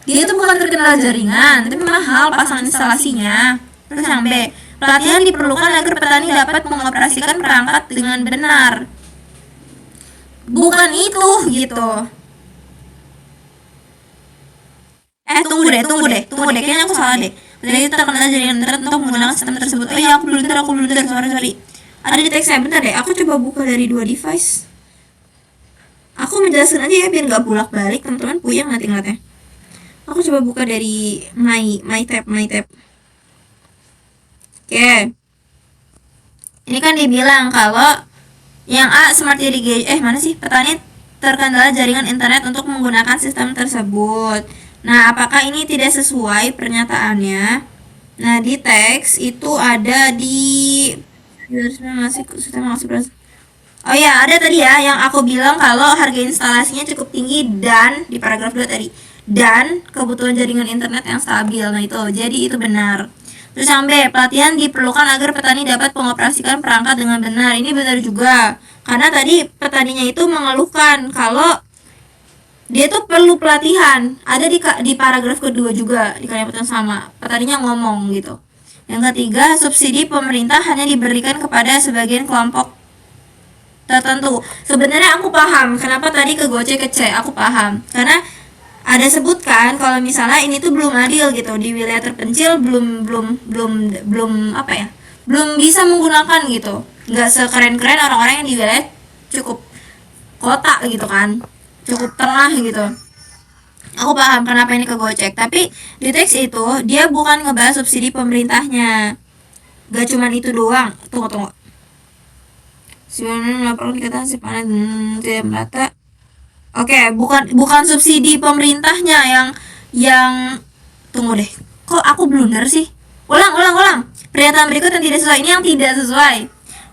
dia itu bukan terkendala jaringan, tapi mahal pasang instalasinya. Terus yang B, pelatihan diperlukan agar petani dapat mengoperasikan perangkat dengan benar. Bukan itu gitu. Tunggu deh. Kayaknya aku salah deh. Jadi itu terkendala jaringan internet untuk menggunakan sistem tersebut. Aku blunder. Sorry. Ada di teksnya, bentar deh. Aku coba buka dari 2 device. Aku menjelaskan aja ya, biar gak bolak-balik. Teman-teman puyeng nanti ngeliatnya. Aku coba buka dari my tab. Oke. Ini kan dibilang kalau yang A, smart irrigation, mana sih? Petani terkendala jaringan internet untuk menggunakan sistem tersebut. Nah, apakah ini tidak sesuai pernyataannya? Nah, di teks itu ada di Oh ya, ada tadi ya yang aku bilang kalau harga instalasinya cukup tinggi, dan di paragraf 2 tadi, dan kebutuhan jaringan internet yang stabil. Nah, itu. Jadi itu benar. Terus yang B, pelatihan diperlukan agar petani dapat mengoperasikan perangkat dengan benar. Ini benar juga. Karena tadi petaninya itu mengeluhkan kalau dia tuh perlu pelatihan. Ada di paragraf kedua juga di kalimat yang sama. Petaninya ngomong gitu. Yang ketiga, subsidi pemerintah hanya diberikan kepada sebagian kelompok tertentu. Sebenarnya aku paham kenapa tadi ke Gojek ke C, aku paham. Karena ada sebutkan kalau misalnya ini tuh belum adil gitu, di wilayah terpencil belum apa ya, belum bisa menggunakan gitu, nggak sekeren-keren orang-orang yang di wilayah cukup kota gitu kan, cukup tengah gitu. Aku paham kenapa ini ke Gojek, tapi di teks itu dia bukan ngebahas subsidi pemerintahnya, gak cuman itu doang. Tunggu sebenarnya perlu dikatakan si panen tidak merata. Oke, bukan subsidi pemerintahnya yang tunggu deh. Kok aku blunder sih? Ulang. Pernyataan berikut yang tidak sesuai, ini yang tidak sesuai.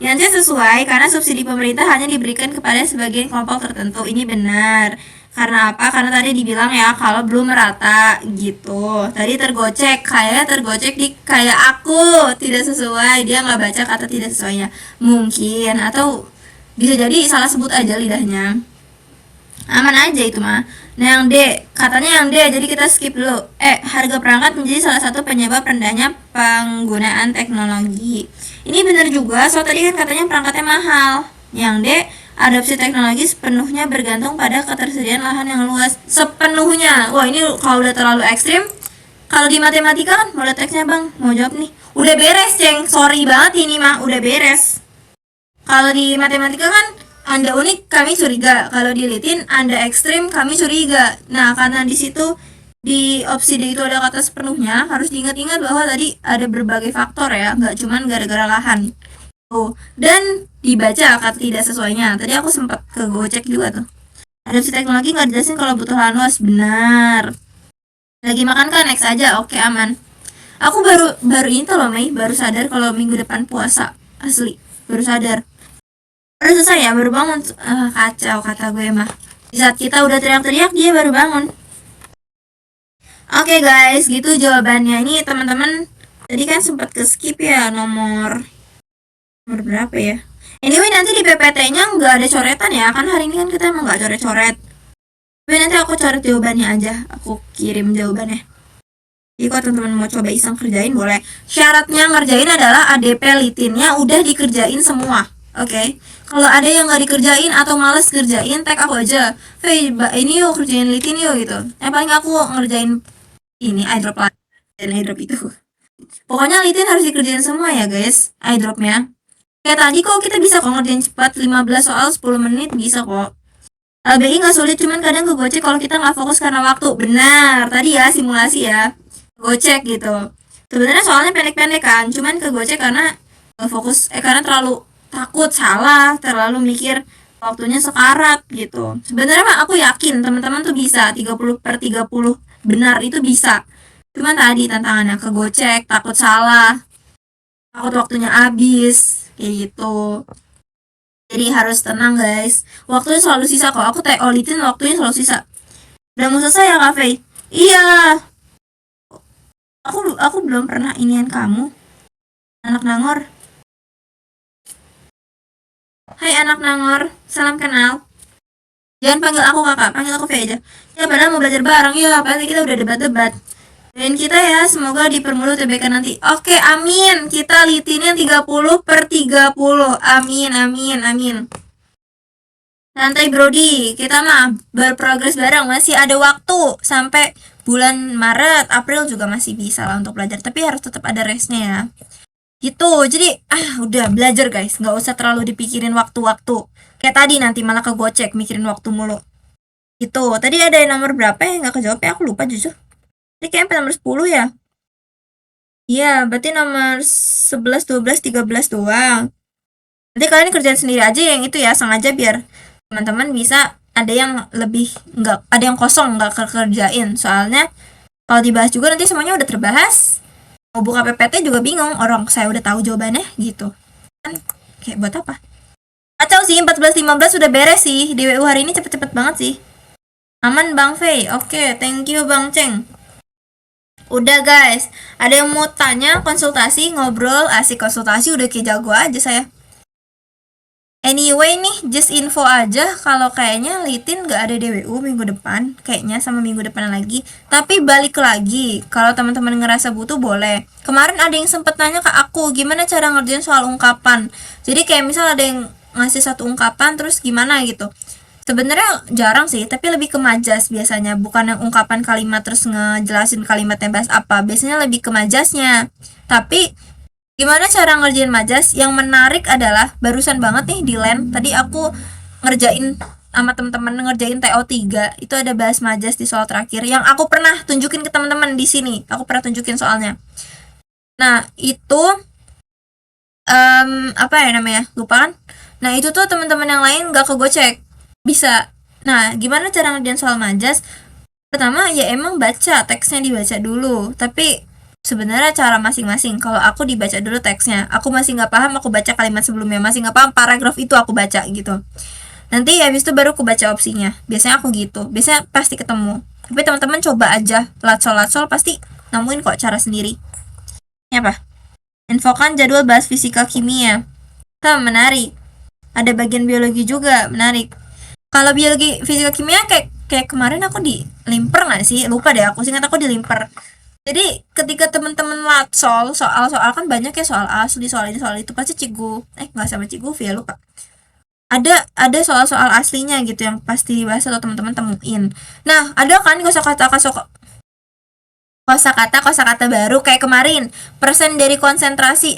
Yang C sesuai karena subsidi pemerintah hanya diberikan kepada sebagian kelompok tertentu. Ini benar. Karena apa? Karena tadi dibilang ya kalau belum merata gitu. Tadi tergocek di kayak aku tidak sesuai. Dia nggak baca kata tidak sesuainya. Mungkin atau bisa jadi salah sebut aja lidahnya. Aman aja itu mah. Nah yang D, katanya yang D, jadi kita skip dulu. Harga perangkat menjadi salah satu penyebab rendahnya penggunaan teknologi. Ini benar juga, soal tadi kan katanya perangkatnya mahal. Yang D, adopsi teknologi sepenuhnya bergantung pada ketersediaan lahan yang luas. Sepenuhnya, wah ini kalau udah terlalu ekstrim. Kalau di matematika kan, mau lihat teksnya bang, mau jawab nih. Udah beres ceng, sorry banget ini mah, udah beres. Kalau di matematika kan Anda unik, kami curiga. Kalau dilitin, Anda ekstrim, kami curiga. Nah, karena di situ di opsi D itu ada kata sepenuhnya, harus diingat-ingat bahwa tadi ada berbagai faktor ya, nggak cuman gara-gara lahan. Dan dibaca kata tidak sesuainya. Tadi aku sempat ke Gojek juga tuh. Adopsi teknologi nggak dijelasin kalau butuh lahan luas. Benar. Lagi makan kan, next aja. Oke, aman. Aku baru ini tuh loh, Mei, baru sadar kalau minggu depan puasa. Asli, baru sadar. Udah selesai ya, baru bangun. Kacau kata gue mah. Di saat kita udah teriak-teriak, dia baru bangun. Oke guys, gitu jawabannya. Ini teman-teman tadi kan sempat ke skip ya nomor berapa ya? Anyway, nanti di PPT-nya nggak ada coretan ya, kan hari ini kan kita emang nggak coret-coret. Tapi nanti aku coret jawabannya aja, aku kirim jawabannya. Jadi kalau teman-teman mau coba iseng kerjain boleh. Syaratnya ngerjain adalah ADP litinnya udah dikerjain semua. Oke. Kalau ada yang nggak dikerjain atau males kerjain, tag aku aja. Hey, ini yuk kerjain litin yuk gitu. Paling aku ngerjain ini eyedrop lagi dan eyedrop itu. Pokoknya litin harus dikerjain semua ya guys, eyedropnya. Kayak tadi kok kita bisa kok ngerjain cepat 15 soal 10 menit bisa kok. LBI nggak sulit, cuman kadang kegocek kalau kita nggak fokus karena waktu. Benar, tadi ya simulasi ya. Gocek gitu. Sebenarnya soalnya pendek-pendek kan, cuman kegocek karena nggak fokus, karena terlalu takut salah, terlalu mikir waktunya sekarat gitu. Sebenarnya mah aku yakin teman-teman tuh bisa 30/30 benar itu bisa. Cuman tadi tantangannya kegocek, takut salah, takut waktunya habis kayak gitu. Jadi harus tenang guys. Waktunya selalu sisa kok. Aku litin waktunya selalu sisa. Udah mau selesai ya Cafe? Iya. Aku belum pernah inian kamu. Anak Nangor. Hai anak Nangor, salam kenal. Jangan panggil aku kakak, panggil aku V aja. Ya padahal mau belajar bareng ya, pasti kita udah debat-debat. Dan kita ya, semoga dipermudah TBK nanti. Oke, amin. Kita litinnya 30/30. Amin. Santai Brody, kita mah berprogres bareng. Masih ada waktu sampai bulan Maret, April juga masih bisa lah untuk belajar. Tapi harus tetap ada restnya ya. Gitu, jadi udah belajar guys, nggak usah terlalu dipikirin waktu-waktu kayak tadi, nanti malah kegocek mikirin waktu mulu gitu. Tadi ada nomor berapa ya nggak kejawab ya, aku lupa jujur. Ini kayaknya nomor 10 ya. Iya, berarti nomor 11, 12, 13 doang. Nanti kalian kerjain sendiri aja yang itu ya, sengaja biar teman-teman bisa ada yang lebih, nggak ada yang kosong nggak kerjain. Soalnya kalau dibahas juga nanti semuanya udah terbahas. Mau buka PPT juga bingung, orang saya udah tahu jawabannya gitu kan, kayak buat apa. Kacau sih, 14-15 udah beres sih. DWU hari ini cepet-cepet banget sih. Aman Bang Fei, oke, thank you Bang Ceng. Udah guys, ada yang mau tanya, konsultasi, ngobrol, asik konsultasi udah kayak jago aja saya. Anyway nih, just info aja kalau kayaknya Litin gak ada DWU minggu depan, kayaknya sama minggu depan lagi. Tapi balik lagi, kalau teman-teman ngerasa butuh boleh. Kemarin ada yang sempet nanya ke aku, gimana cara ngerjain soal ungkapan. Jadi kayak misal ada yang ngasih satu ungkapan terus gimana gitu. Sebenarnya jarang sih, tapi lebih ke majas biasanya, bukan yang ungkapan kalimat terus ngejelasin kalimatnya bahas apa. Biasanya lebih ke majasnya. Tapi gimana cara ngerjain majas? Yang menarik adalah barusan banget nih di LAN tadi aku ngerjain sama teman-teman ngerjain TO3 itu ada bahas majas di soal terakhir yang aku pernah tunjukin ke teman-teman di sini. Aku pernah tunjukin soalnya. Nah, itu apa ya namanya? Lupa kan? Nah, itu tuh teman-teman yang lain gak kegocek. Bisa. Nah, gimana cara ngerjain soal majas? Pertama ya emang baca, teksnya dibaca dulu. Tapi sebenarnya cara masing-masing. Kalau aku dibaca dulu teksnya, aku masih nggak paham, aku baca kalimat sebelumnya, masih nggak paham paragraf itu aku baca gitu. Nanti habis itu baru aku baca opsinya. Biasanya aku gitu. Biasanya pasti ketemu. Tapi teman-teman coba aja latsol pasti nemuin kok cara sendiri. Ini apa? Infokan jadwal bahas fisika kimia. Menarik. Ada bagian biologi juga, menarik. Kalau biologi fisika kimia kayak kemarin aku di limper nggak sih? Lupa deh, aku ingat aku di limper. Jadi ketika teman-teman latsol soal-soal kan banyak ya, soal asli, soal ini, soal itu, pasti Cigu nggak sama Cigu ya lupa. Ada soal-soal aslinya gitu yang pasti dibahas atau teman-teman temuin. Nah, ada kan kosakata baru kayak kemarin, persen dari konsentrasi.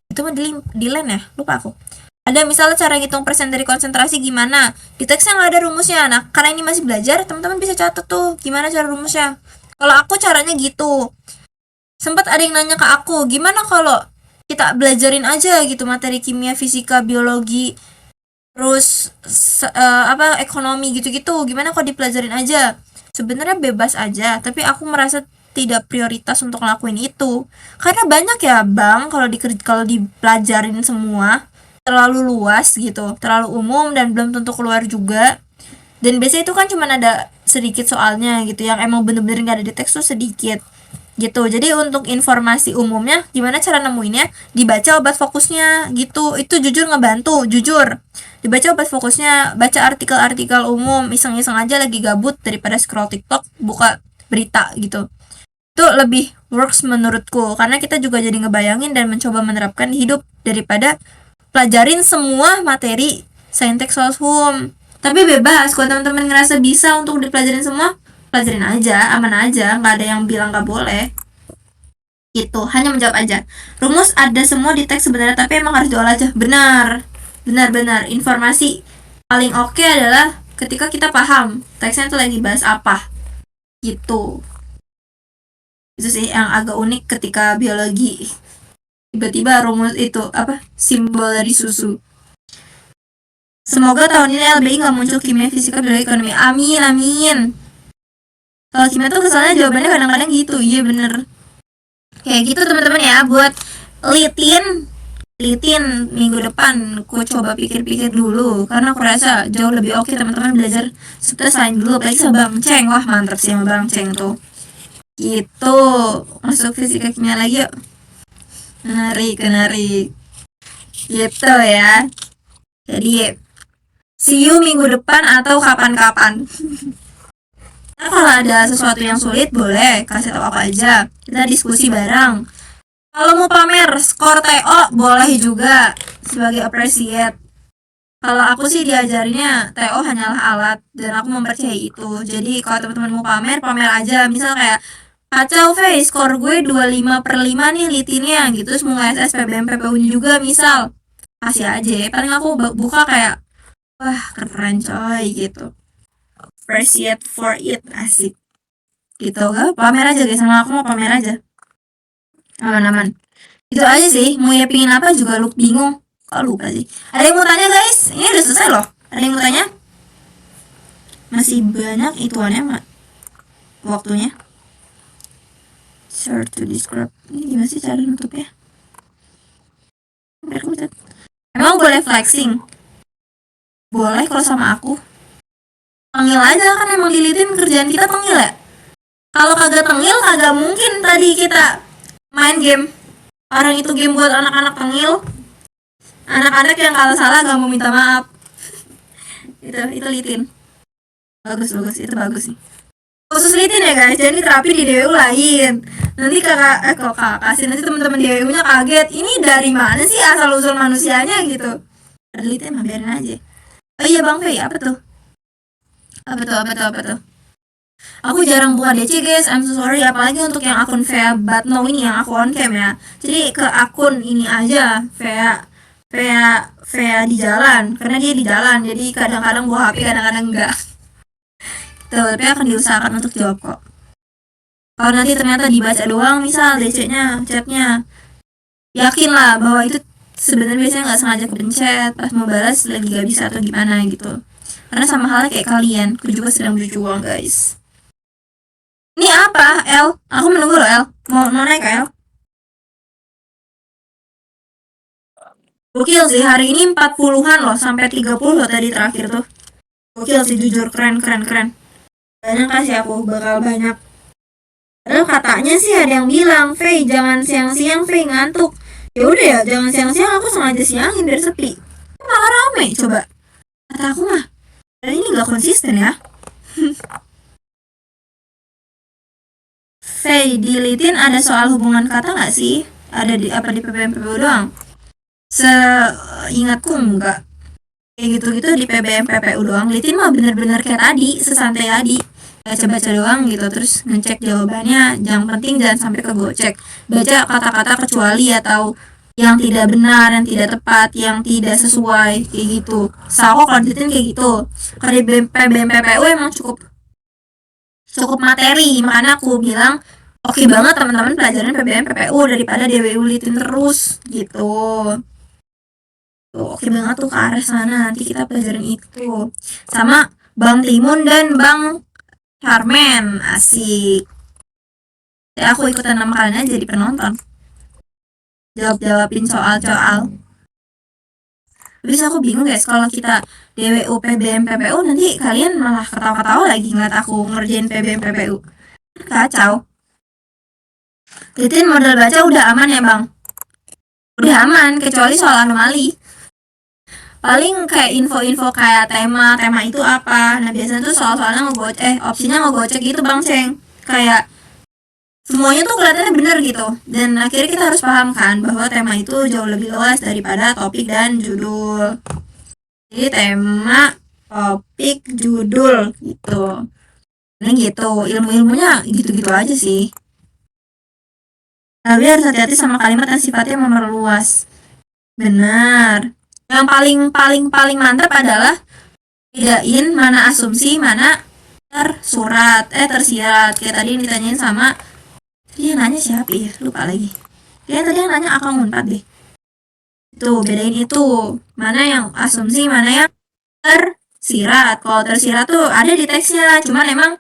Itu mah di LAN ya? Lupa aku. Ada misalnya cara ngitung persen dari konsentrasi gimana? Di teksnya nggak ada rumusnya. Nah, karena ini masih belajar, teman-teman bisa catat tuh gimana cara rumusnya. Kalau aku caranya gitu. Sempat ada yang nanya ke aku, gimana kalau kita belajarin aja gitu materi kimia, fisika, biologi, terus ekonomi gitu-gitu. Gimana kalau dipelajarin aja? Sebenarnya bebas aja, tapi aku merasa tidak prioritas untuk ngelakuin itu. Karena banyak ya, Bang, kalau dipelajarin semua terlalu luas gitu, terlalu umum dan belum tentu keluar juga. Dan biasanya itu kan cuma ada sedikit soalnya gitu, yang emang bener-bener gak ada di teks tuh sedikit gitu. Jadi untuk informasi umumnya gimana cara nemuinnya, dibaca obat fokusnya gitu. Itu jujur ngebantu, jujur. Dibaca obat fokusnya, baca artikel-artikel umum, iseng-iseng aja lagi gabut daripada scroll TikTok, buka berita gitu. Itu lebih works menurutku, karena kita juga jadi ngebayangin dan mencoba menerapkan di hidup daripada pelajarin semua materi saintek soshum. Tapi bebas, kalau teman-teman ngerasa bisa untuk dipelajarin semua, pelajarin aja, aman aja, nggak ada yang bilang nggak boleh. Gitu, hanya menjawab aja. Rumus ada semua di teks sebenarnya, tapi emang harus diolah aja. Benar. Informasi paling oke adalah ketika kita paham teksnya itu lagi bahas apa. Gitu. Itu sih yang agak unik ketika biologi. Tiba-tiba rumus itu simbol dari susu. Semoga tahun ini LBI nggak muncul kimia, fisika, biologi, ekonomi. Amin. Kalau kimia tuh kesannya jawabannya kadang-kadang gitu. Iya bener. Kayak gitu teman-teman ya. Buat litin minggu depan aku coba pikir-pikir dulu, karena aku rasa jauh lebih oke teman-teman belajar selain dulu, apalagi sama Bang Ceng. Wah mantap sih sama Bang Ceng tuh. Gitu. Masuk fisika kimia lagi yuk. Menarik. Gitu ya. Jadi see you minggu depan atau kapan-kapan. Nah, kalau ada sesuatu yang sulit boleh kasih tahu aku aja. Kita diskusi bareng. Kalau mau pamer skor TO boleh juga sebagai appreciate. Kalau aku sih diajarinnya TO hanyalah alat dan aku mempercayai itu. Jadi kalau teman-teman mau pamer aja. Misal kayak kacau skor gue 25/5 nih litinnya gitu. Terus mau SS PBM PPU-nya juga misal. Kasih aja. Paling aku buka kayak wah keren coy gitu, appreciate for it, asik gitu. Gak pamer aja guys, sama aku mau pamer aja, aman. Itu aja sih. Mau ya pingin apa juga lu bingung. Kok lupa sih. Ada yang mau tanya guys? Ini udah selesai loh. Ada yang mau tanya? Masih banyak ituannya waktunya. Share to describe. Ini gimana sih cara nutupnya? Emang boleh flexing? Boleh kalau sama aku. Panggil aja, kan emang dilitin kerjaan kita panggil ya. Kalau kagak tengil, kagak mungkin tadi kita main game. Orang itu game buat anak-anak tengil. Anak-anak yang kalau salah gak mau minta maaf. Itu litin. Bagus, itu bagus sih. Khusus litin ya guys, jangan diterapin di DWU lain. Nanti kakak kasih nanti teman-teman DWU-nya kaget. Ini dari mana sih asal usul manusianya gitu. Ada litin mah biarin aja. Oh iya Bang Fei, apa tuh? Apa tuh? Aku jarang buka DC guys, I'm so sorry. Apalagi untuk yang akun Vea Batno ini yang aku on cam ya. Jadi ke akun ini aja, Vea di jalan, karena dia di jalan. Jadi kadang-kadang buka HP, kadang-kadang enggak. Tuh, tapi akan diusahakan untuk jawab kok. Kalau nanti ternyata dibaca doang, misal DC-nya, chatnya, yakinlah bahwa itu sebenarnya biasanya nggak sengaja kepencet, pas mau balas lagi gak bisa atau gimana gitu. Karena sama halnya kayak kalian, aku juga sedang berjuang guys. Ini apa, El? Aku menunggu loh, El. Mau naik, El? Gokil sih, hari ini 40-an loh, sampai 30 loh tadi terakhir tuh. Gokil sih, jujur, keren. Banyak kasih aku, bakal banyak. Padahal katanya sih ada yang bilang, Fei, jangan siang-siang, Fei, ngantuk. Ya udah ya, jangan siang-siang, aku sengaja siangin biar sepi. Malah rame, coba. Kata aku mah, dan ini gak konsisten ya. Fei, di litin ada soal hubungan kata nggak sih? Ada di PBM-PBU doang? Seingatku enggak. Kayak gitu-gitu di PBM-PPU doang. Litin mah bener-bener kayak tadi, sesantai tadi. Baca-baca doang gitu, terus ngecek jawabannya. Yang penting jangan sampai kegocek. Baca kata-kata kecuali atau yang tidak benar, yang tidak tepat, yang tidak sesuai, kayak gitu. Kalau litin kayak gitu. Kalau di PBM-PPU emang cukup materi, makanya aku bilang oke banget teman-teman pelajaran PBM PPU daripada DWU litin terus gitu. Tuh, oke banget tuh ke arah sana, nanti kita pelajaran itu sama Bang Timun dan Bang Charmen, asik ya. Aku ikutan nama kalian aja jadi penonton, jawabin soal-soal. Terus aku bingung guys, kalau kita DWU PBM PPU nanti kalian malah ketawa-ketawa lagi ngeliat aku ngerjain PBM PPU. Kacau. Litin model baca udah aman ya Bang? Udah aman, kecuali soal anomali. Paling kayak info-info kayak tema itu apa. Nah biasanya tuh soal-soalnya opsinya ngegocek gitu Bang Ceng. Kayak semuanya tuh kelihatannya bener gitu. Dan akhirnya kita harus paham kan bahwa tema itu jauh lebih luas daripada topik dan judul. Jadi tema, topik, judul gitu. Ini gitu, ilmu-ilmunya gitu-gitu aja sih. Tapi harus hati-hati sama kalimat yang sifatnya memperluas. Benar. Yang paling mantap adalah bedain mana asumsi, mana tersirat. Kayak tadi yang ditanyain sama dia nanya siapa ya? Lupa lagi. Dia tadi yang nanya akang Unpad deh. Itu bedain itu. Mana yang asumsi, mana yang tersirat. Kalau tersirat tuh ada di teksnya, cuman emang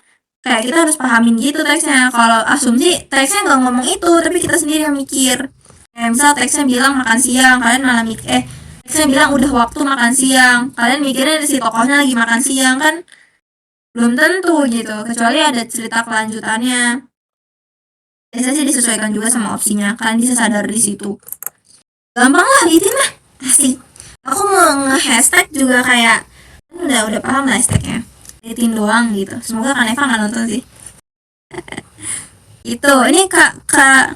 kayak kita harus pahamin gitu teksnya. Kalau asumsi teksnya nggak ngomong itu, tapi kita sendiri yang mikir. Kayak misal teksnya bilang makan siang, kalian malah teksnya bilang udah waktu makan siang, kalian mikirnya si tokohnya lagi makan siang kan belum tentu gitu, kecuali ada cerita kelanjutannya. Biasanya sih disesuaikan juga sama opsinya, kalian bisa sadar di situ. Gampang lah litin mah, asik. Aku mau nge-hashtag juga kayak udah paham lah hashtagnya. Litin doang gitu. Semoga Kak Neva nggak nonton sih. Itu, ini Kak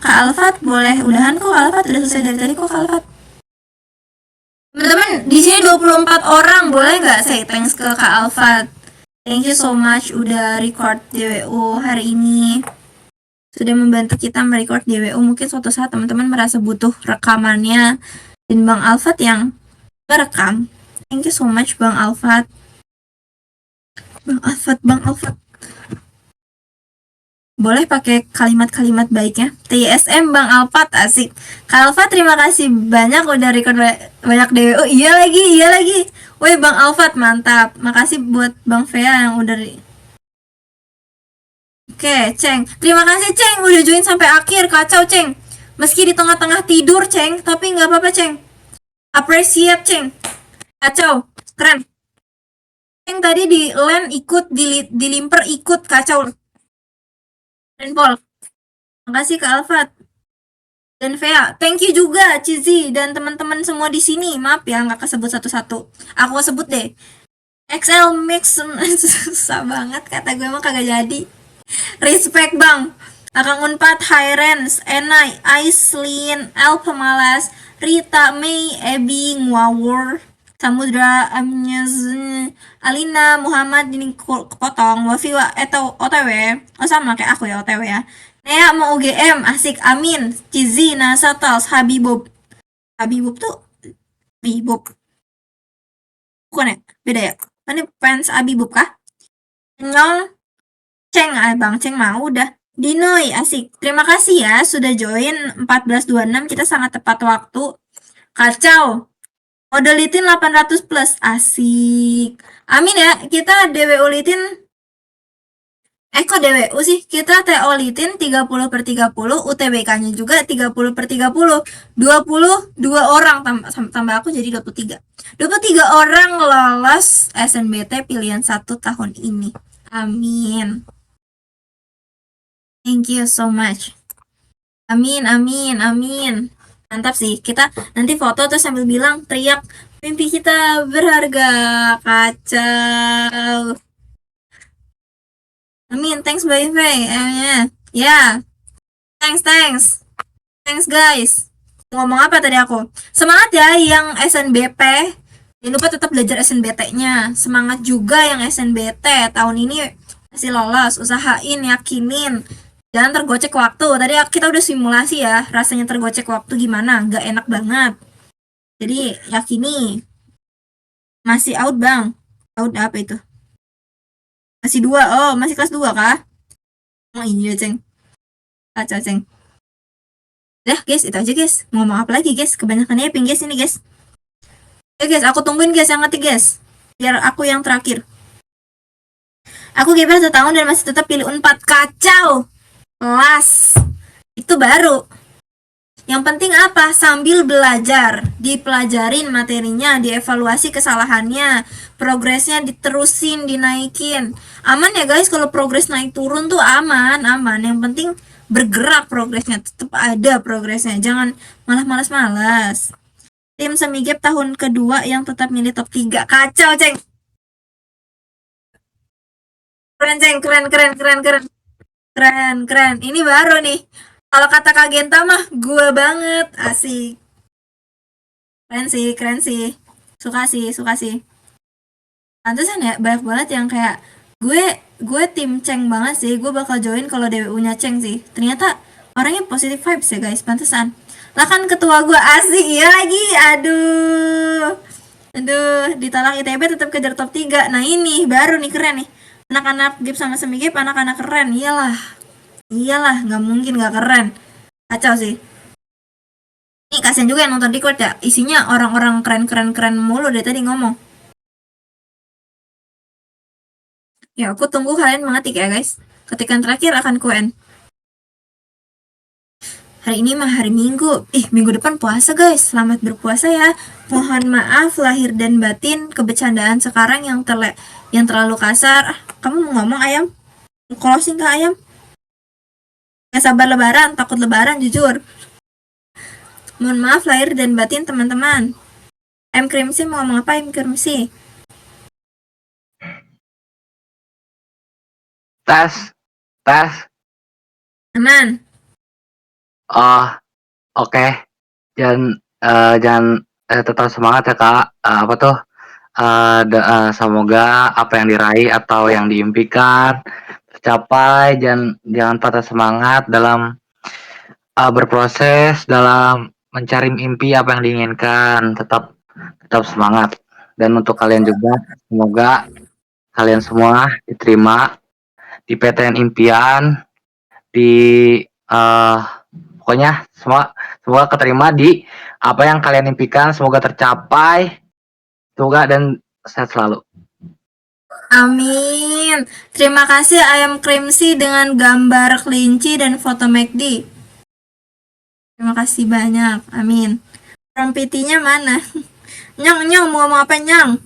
Alfat boleh udahan kok. Alfat udah selesai dari tadi kok Kak Alfat. Teman-teman, di sini 24 orang, boleh nggak say thanks ke Kak Alfat? Thank you so much udah record DWU hari ini. Sudah membantu kita merecord DWU. Mungkin suatu saat teman-teman merasa butuh rekamannya dan Bang Alfat yang merekam. Thank you so much Bang Alfat. Bang Alfat. Boleh pakai kalimat-kalimat baiknya. TSM Bang Alfat, asik. Kak Alfat terima kasih banyak udah record banyak DWU. Iya lagi. Woi Bang Alfat mantap. Makasih buat Bang Vea yang udah Oke, Ceng. Terima kasih Ceng udah join sampai akhir. Kacau Ceng. Meski di tengah-tengah tidur Ceng, tapi nggak apa-apa Ceng. Appreciate Ceng. Kacau, keren. Ceng tadi di LAN ikut, di limper ikut, kacau. Paul. Makasih Kak Alfat. Dan Vea, thank you juga Cizi dan teman-teman semua di sini. Maaf ya nggak kesebut satu-satu. Aku sebut deh. XL Mix susah banget kata gue emang kagak jadi. Respect bang. Akang Unpad, Hirens, Enai, Aislin, El Pemalas, Rita, Mei, Ebi, Ngawur, Samudra, Amnyaz, Alina, Muhammad, ini kepotong, Wafi, atau OTW, oh sama kayak aku ya OTW ya. Nea mau UGM, asik, amin, Cizi, Nasa, Tals, Habibub tuh, Habibub, bukan ya, beda ya, ini fans Habibub kah? Nyong, Ceng, Bang Ceng mau udah. Dinoy, asik. Terima kasih ya sudah join 14.26. Kita sangat tepat waktu. Kacau. Modelitin 800 plus. Asik. Amin ya. Kita DWU litin. Kok DWU sih? Kita TO litin 30/30. UTBK-nya juga 30/30. 22 orang. Tambah aku jadi 23. 23 orang lolos SNBT pilihan 1 tahun ini. Amin. Thank you so much. Amin, amin, amin. Mantap sih. Kita nanti foto terus sambil bilang, teriak, mimpi kita berharga. Kacau. Amin, thanks Mbak Ive. Ya. Thanks. Thanks guys. Ngomong apa tadi aku? Semangat ya yang SNBP. Jangan lupa tetap belajar SNBT-nya. Semangat juga yang SNBT. Tahun ini masih lolos. Usahain, yakinin. Jangan tergocek waktu. Tadi kita udah simulasi ya, rasanya tergocek waktu gimana? Nggak enak banget. Jadi yakini. Masih out bang. Out apa itu? Masih 2. Oh, masih kelas 2 kah? Oh iya Ceng. Kacau Ceng. Dah guys, itu aja guys. Ngomong apa lagi guys? Kebanyakan yaping guys ini guys. Oke guys, aku tungguin guys yang ngetik guys. Biar aku yang terakhir. Aku GP 1 tahun dan masih tetap pilih Unpad. Kacau. Kelas itu baru. Yang penting apa? Sambil belajar, dipelajarin materinya, dievaluasi kesalahannya, progresnya diterusin, dinaikin. Aman ya guys, kalau progres naik turun tuh aman. Yang penting bergerak progresnya, tetap ada progresnya. Jangan malah malas-malas. Tim Semigap tahun kedua yang tetap milih top 3. Kacau, Ceng. Keren, Ceng. Keren. Ini baru nih. Kalau kata Kak Genta mah gua banget. Asik. Keren sih. Suka sih. Pantesan ya, banyak banget yang kayak gue tim Ceng banget sih. Gue bakal join kalau DWU-nya Ceng sih. Ternyata orangnya positive vibes ya guys, pantesan. Lah kan ketua gue asik, iya lagi. Aduh, ditolak ITB tetap kejar top 3. Nah ini baru nih, keren nih. Anak-anak GIP sama Semigap, anak-anak keren. Iyalah, nggak mungkin nggak keren. Kacau sih. Ini kasihan juga yang nonton record ya. Isinya orang-orang keren mulu dari tadi ngomong. Ya, aku tunggu kalian mengetik ya guys. Ketikan terakhir akan kuen. Hari ini mah hari Minggu. Minggu depan puasa guys. Selamat berpuasa ya. Mohon maaf lahir dan batin kebecandaan sekarang yang terlalu kasar. Kamu mau ngomong ayam? Closing ke ayam? Gak sabar lebaran, takut lebaran jujur. Mohon maaf lahir dan batin teman-teman. M Crimsy mau ngomong apa M Crimsy? Tes. Aman. Oh, oke. Jangan tetap semangat ya Kak. Semoga apa yang diraih atau yang diimpikan tercapai. Jangan patah semangat dalam berproses, dalam mencari mimpi apa yang diinginkan. Tetap semangat. Dan untuk kalian juga, semoga kalian semua diterima di PTN Impian, pokoknya semoga keterima di apa yang kalian impikan, semoga tercapai, semoga dan sehat selalu. Amin. Terima kasih ayam Crimsy dengan gambar kelinci dan foto McD. Terima kasih banyak. Amin. Rompitinya mana? Nyong mau ngomong apa Nyong?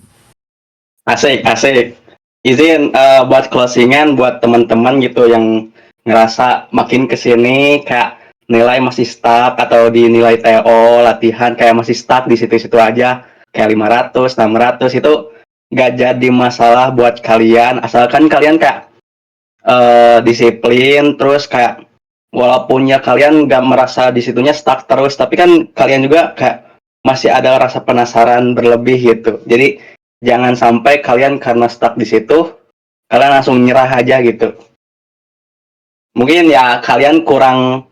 Asik. Izin buat closingan buat teman-teman gitu yang ngerasa makin kesini kayak nilai masih stuck atau di nilai TO latihan kayak masih stuck di situ-situ aja kayak 500, 600 itu nggak jadi masalah buat kalian asalkan kalian kayak disiplin terus kayak walaupun ya kalian nggak merasa di situnya stuck terus tapi kan kalian juga kayak masih ada rasa penasaran berlebih gitu jadi jangan sampai kalian karena stuck di situ kalian langsung nyerah aja gitu mungkin ya kalian kurang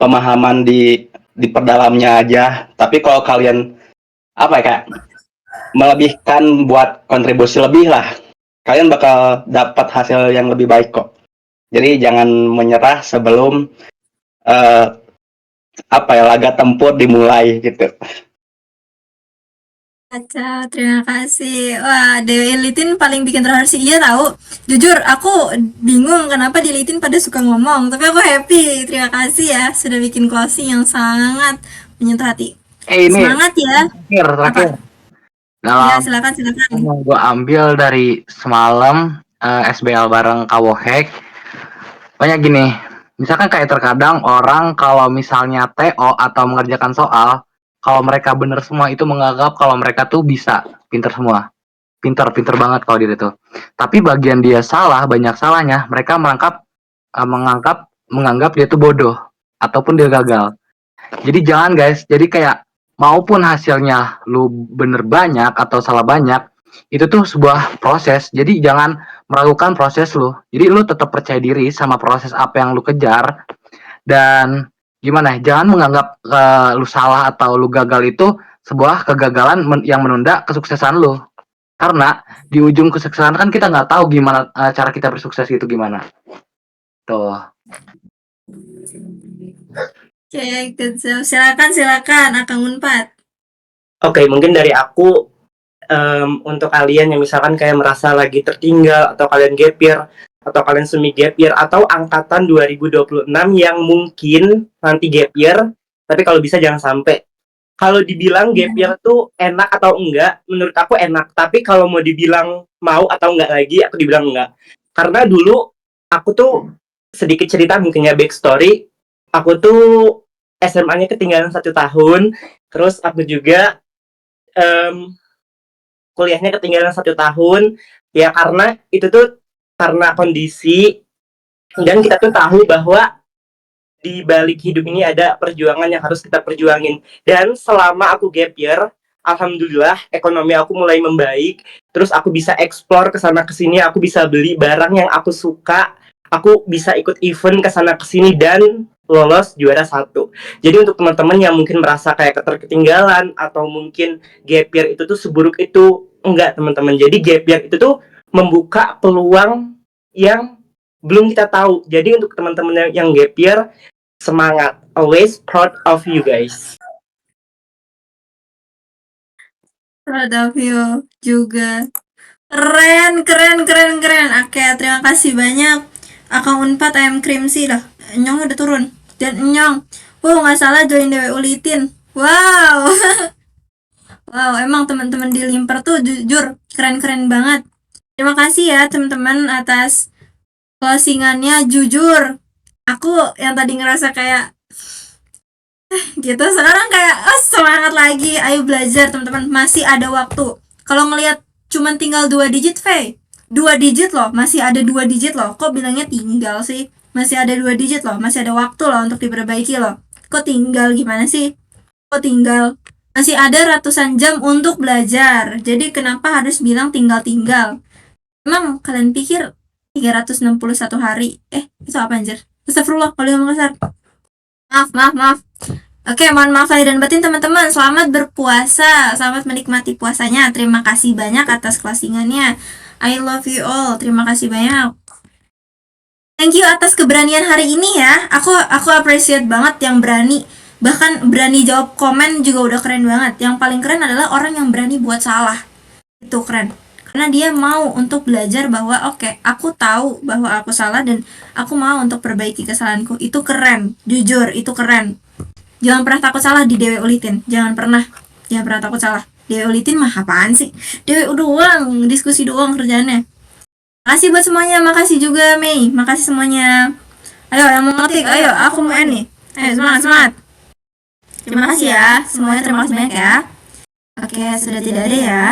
pemahaman di perdalamnya aja tapi kalau kalian apa ya kayak melebihkan buat kontribusi lebih lah kalian bakal dapat hasil yang lebih baik kok jadi jangan menyerah sebelum apa ya laga tempur dimulai gitu. Kacau, terima kasih. Wah, Dewi Litin paling bikin terharu sih. Iya tahu. Jujur, aku bingung kenapa di Litin pada suka ngomong. Tapi aku happy. Terima kasih ya sudah bikin closing yang sangat menyentuh hati. Ini Semangat ya. terakhir. Ya, Dalam silakan. yang gue ambil dari semalam SBL bareng Kawohek, banyak gini. Misalkan kayak terkadang orang kalau misalnya TO atau mengerjakan soal, kalau mereka bener semua itu menganggap kalau mereka tuh bisa, pinter semua. Pinter banget kalau dia itu. Tapi bagian dia salah, banyak salahnya, mereka menganggap dia tuh bodoh ataupun dia gagal. Jadi jangan guys, jadi kayak maupun hasilnya lu bener banyak atau salah banyak, itu tuh sebuah proses. Jadi jangan meragukan proses lu. Jadi lu tetap percaya diri sama proses apa yang lu kejar dan gimana? Jangan menganggap lu salah atau lu gagal itu sebuah kegagalan yang menunda kesuksesan lu. Karena di ujung kesuksesan kan kita nggak tahu gimana cara kita bersukses itu gimana. Tuh. Oke, silakan Akang Unpad. Oke, mungkin dari aku untuk kalian yang misalkan kayak merasa lagi tertinggal atau kalian gap year atau kalian semi gap year atau angkatan 2026 yang mungkin nanti gap year tapi kalau bisa jangan sampai. Kalau dibilang gap year tuh enak atau enggak, menurut aku enak, tapi kalau mau dibilang mau atau enggak lagi aku dibilang enggak. Karena dulu aku tuh sedikit cerita mungkinnya backstory, aku tuh SMA-nya ketinggalan 1 tahun, terus aku juga kuliahnya ketinggalan 1 tahun, ya karena itu tuh karena kondisi dan kita tuh tahu bahwa di balik hidup ini ada perjuangan yang harus kita perjuangin. Dan selama aku gap year, alhamdulillah ekonomi aku mulai membaik, terus aku bisa explore kesana kesini, aku bisa beli barang yang aku suka, aku bisa ikut event kesana kesini dan lolos juara 1. Jadi untuk teman-teman yang mungkin merasa kayak ketinggalan atau mungkin gap year itu tuh seburuk itu, enggak teman-teman. Jadi gap year itu tuh membuka peluang yang belum kita tahu. Jadi untuk teman-teman yang gap year, semangat, always proud of you guys. Proud of you juga. Keren. Oke, terima kasih banyak. Akang Unpad ayam cream sih dah. Enyong udah turun. Dan Enyong, nggak salah join Dewi Ulitin. Wow. Wow, emang teman-teman di Limper tuh jujur keren banget. Terima kasih ya teman-teman atas closingannya. Jujur, aku yang tadi ngerasa kayak gitu, sekarang kayak semangat lagi. Ayo belajar teman-teman, masih ada waktu. Kalau ngelihat cuman tinggal 2 digit, 2 digit loh, masih ada 2 digit loh. Kok bilangnya tinggal sih? Masih ada 2 digit loh, masih ada waktu loh untuk diperbaiki loh. Kok tinggal gimana sih? Kok tinggal? Masih ada ratusan jam untuk belajar. Jadi kenapa harus bilang tinggal? Emang kalian pikir 361 hari? Itu apa anjir? Astagfirullah kalau ngomong kasar. Maaf. Oke, mohon maaf lahir dan batin teman-teman. Selamat berpuasa, selamat menikmati puasanya. Terima kasih banyak atas closingannya. I love you all. Terima kasih banyak. Thank you atas keberanian hari ini ya. Aku appreciate banget yang berani. Bahkan berani jawab komen juga udah keren banget. Yang paling keren adalah orang yang berani buat salah. Itu keren. Karena dia mau untuk belajar bahwa oke, aku tahu bahwa aku salah dan aku mau untuk perbaiki kesalahanku. Itu keren. Jujur, itu keren. Jangan pernah takut salah di Dewi Ulitin. Jangan pernah takut salah. Dewi Ulitin mah apaan sih? Dewi doang, diskusi doang kerjaannya. Makasih buat semuanya. Makasih juga Mei. Makasih semuanya. Ayo yang mau ngetik, ayo aku mau end nih. Ayo semangat. Terima kasih ya semuanya, terima kasih banyak ya. Oke, sudah tidak ada ya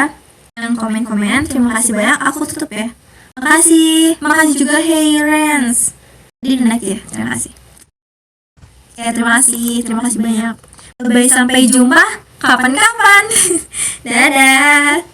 yang komen-komen. Terima kasih banyak, aku tutup ya. Makasih juga Hey Rens. Di naik ya, terima kasih. Oke, terima kasih banyak. Bye, sampai jumpa kapan-kapan. Dadah.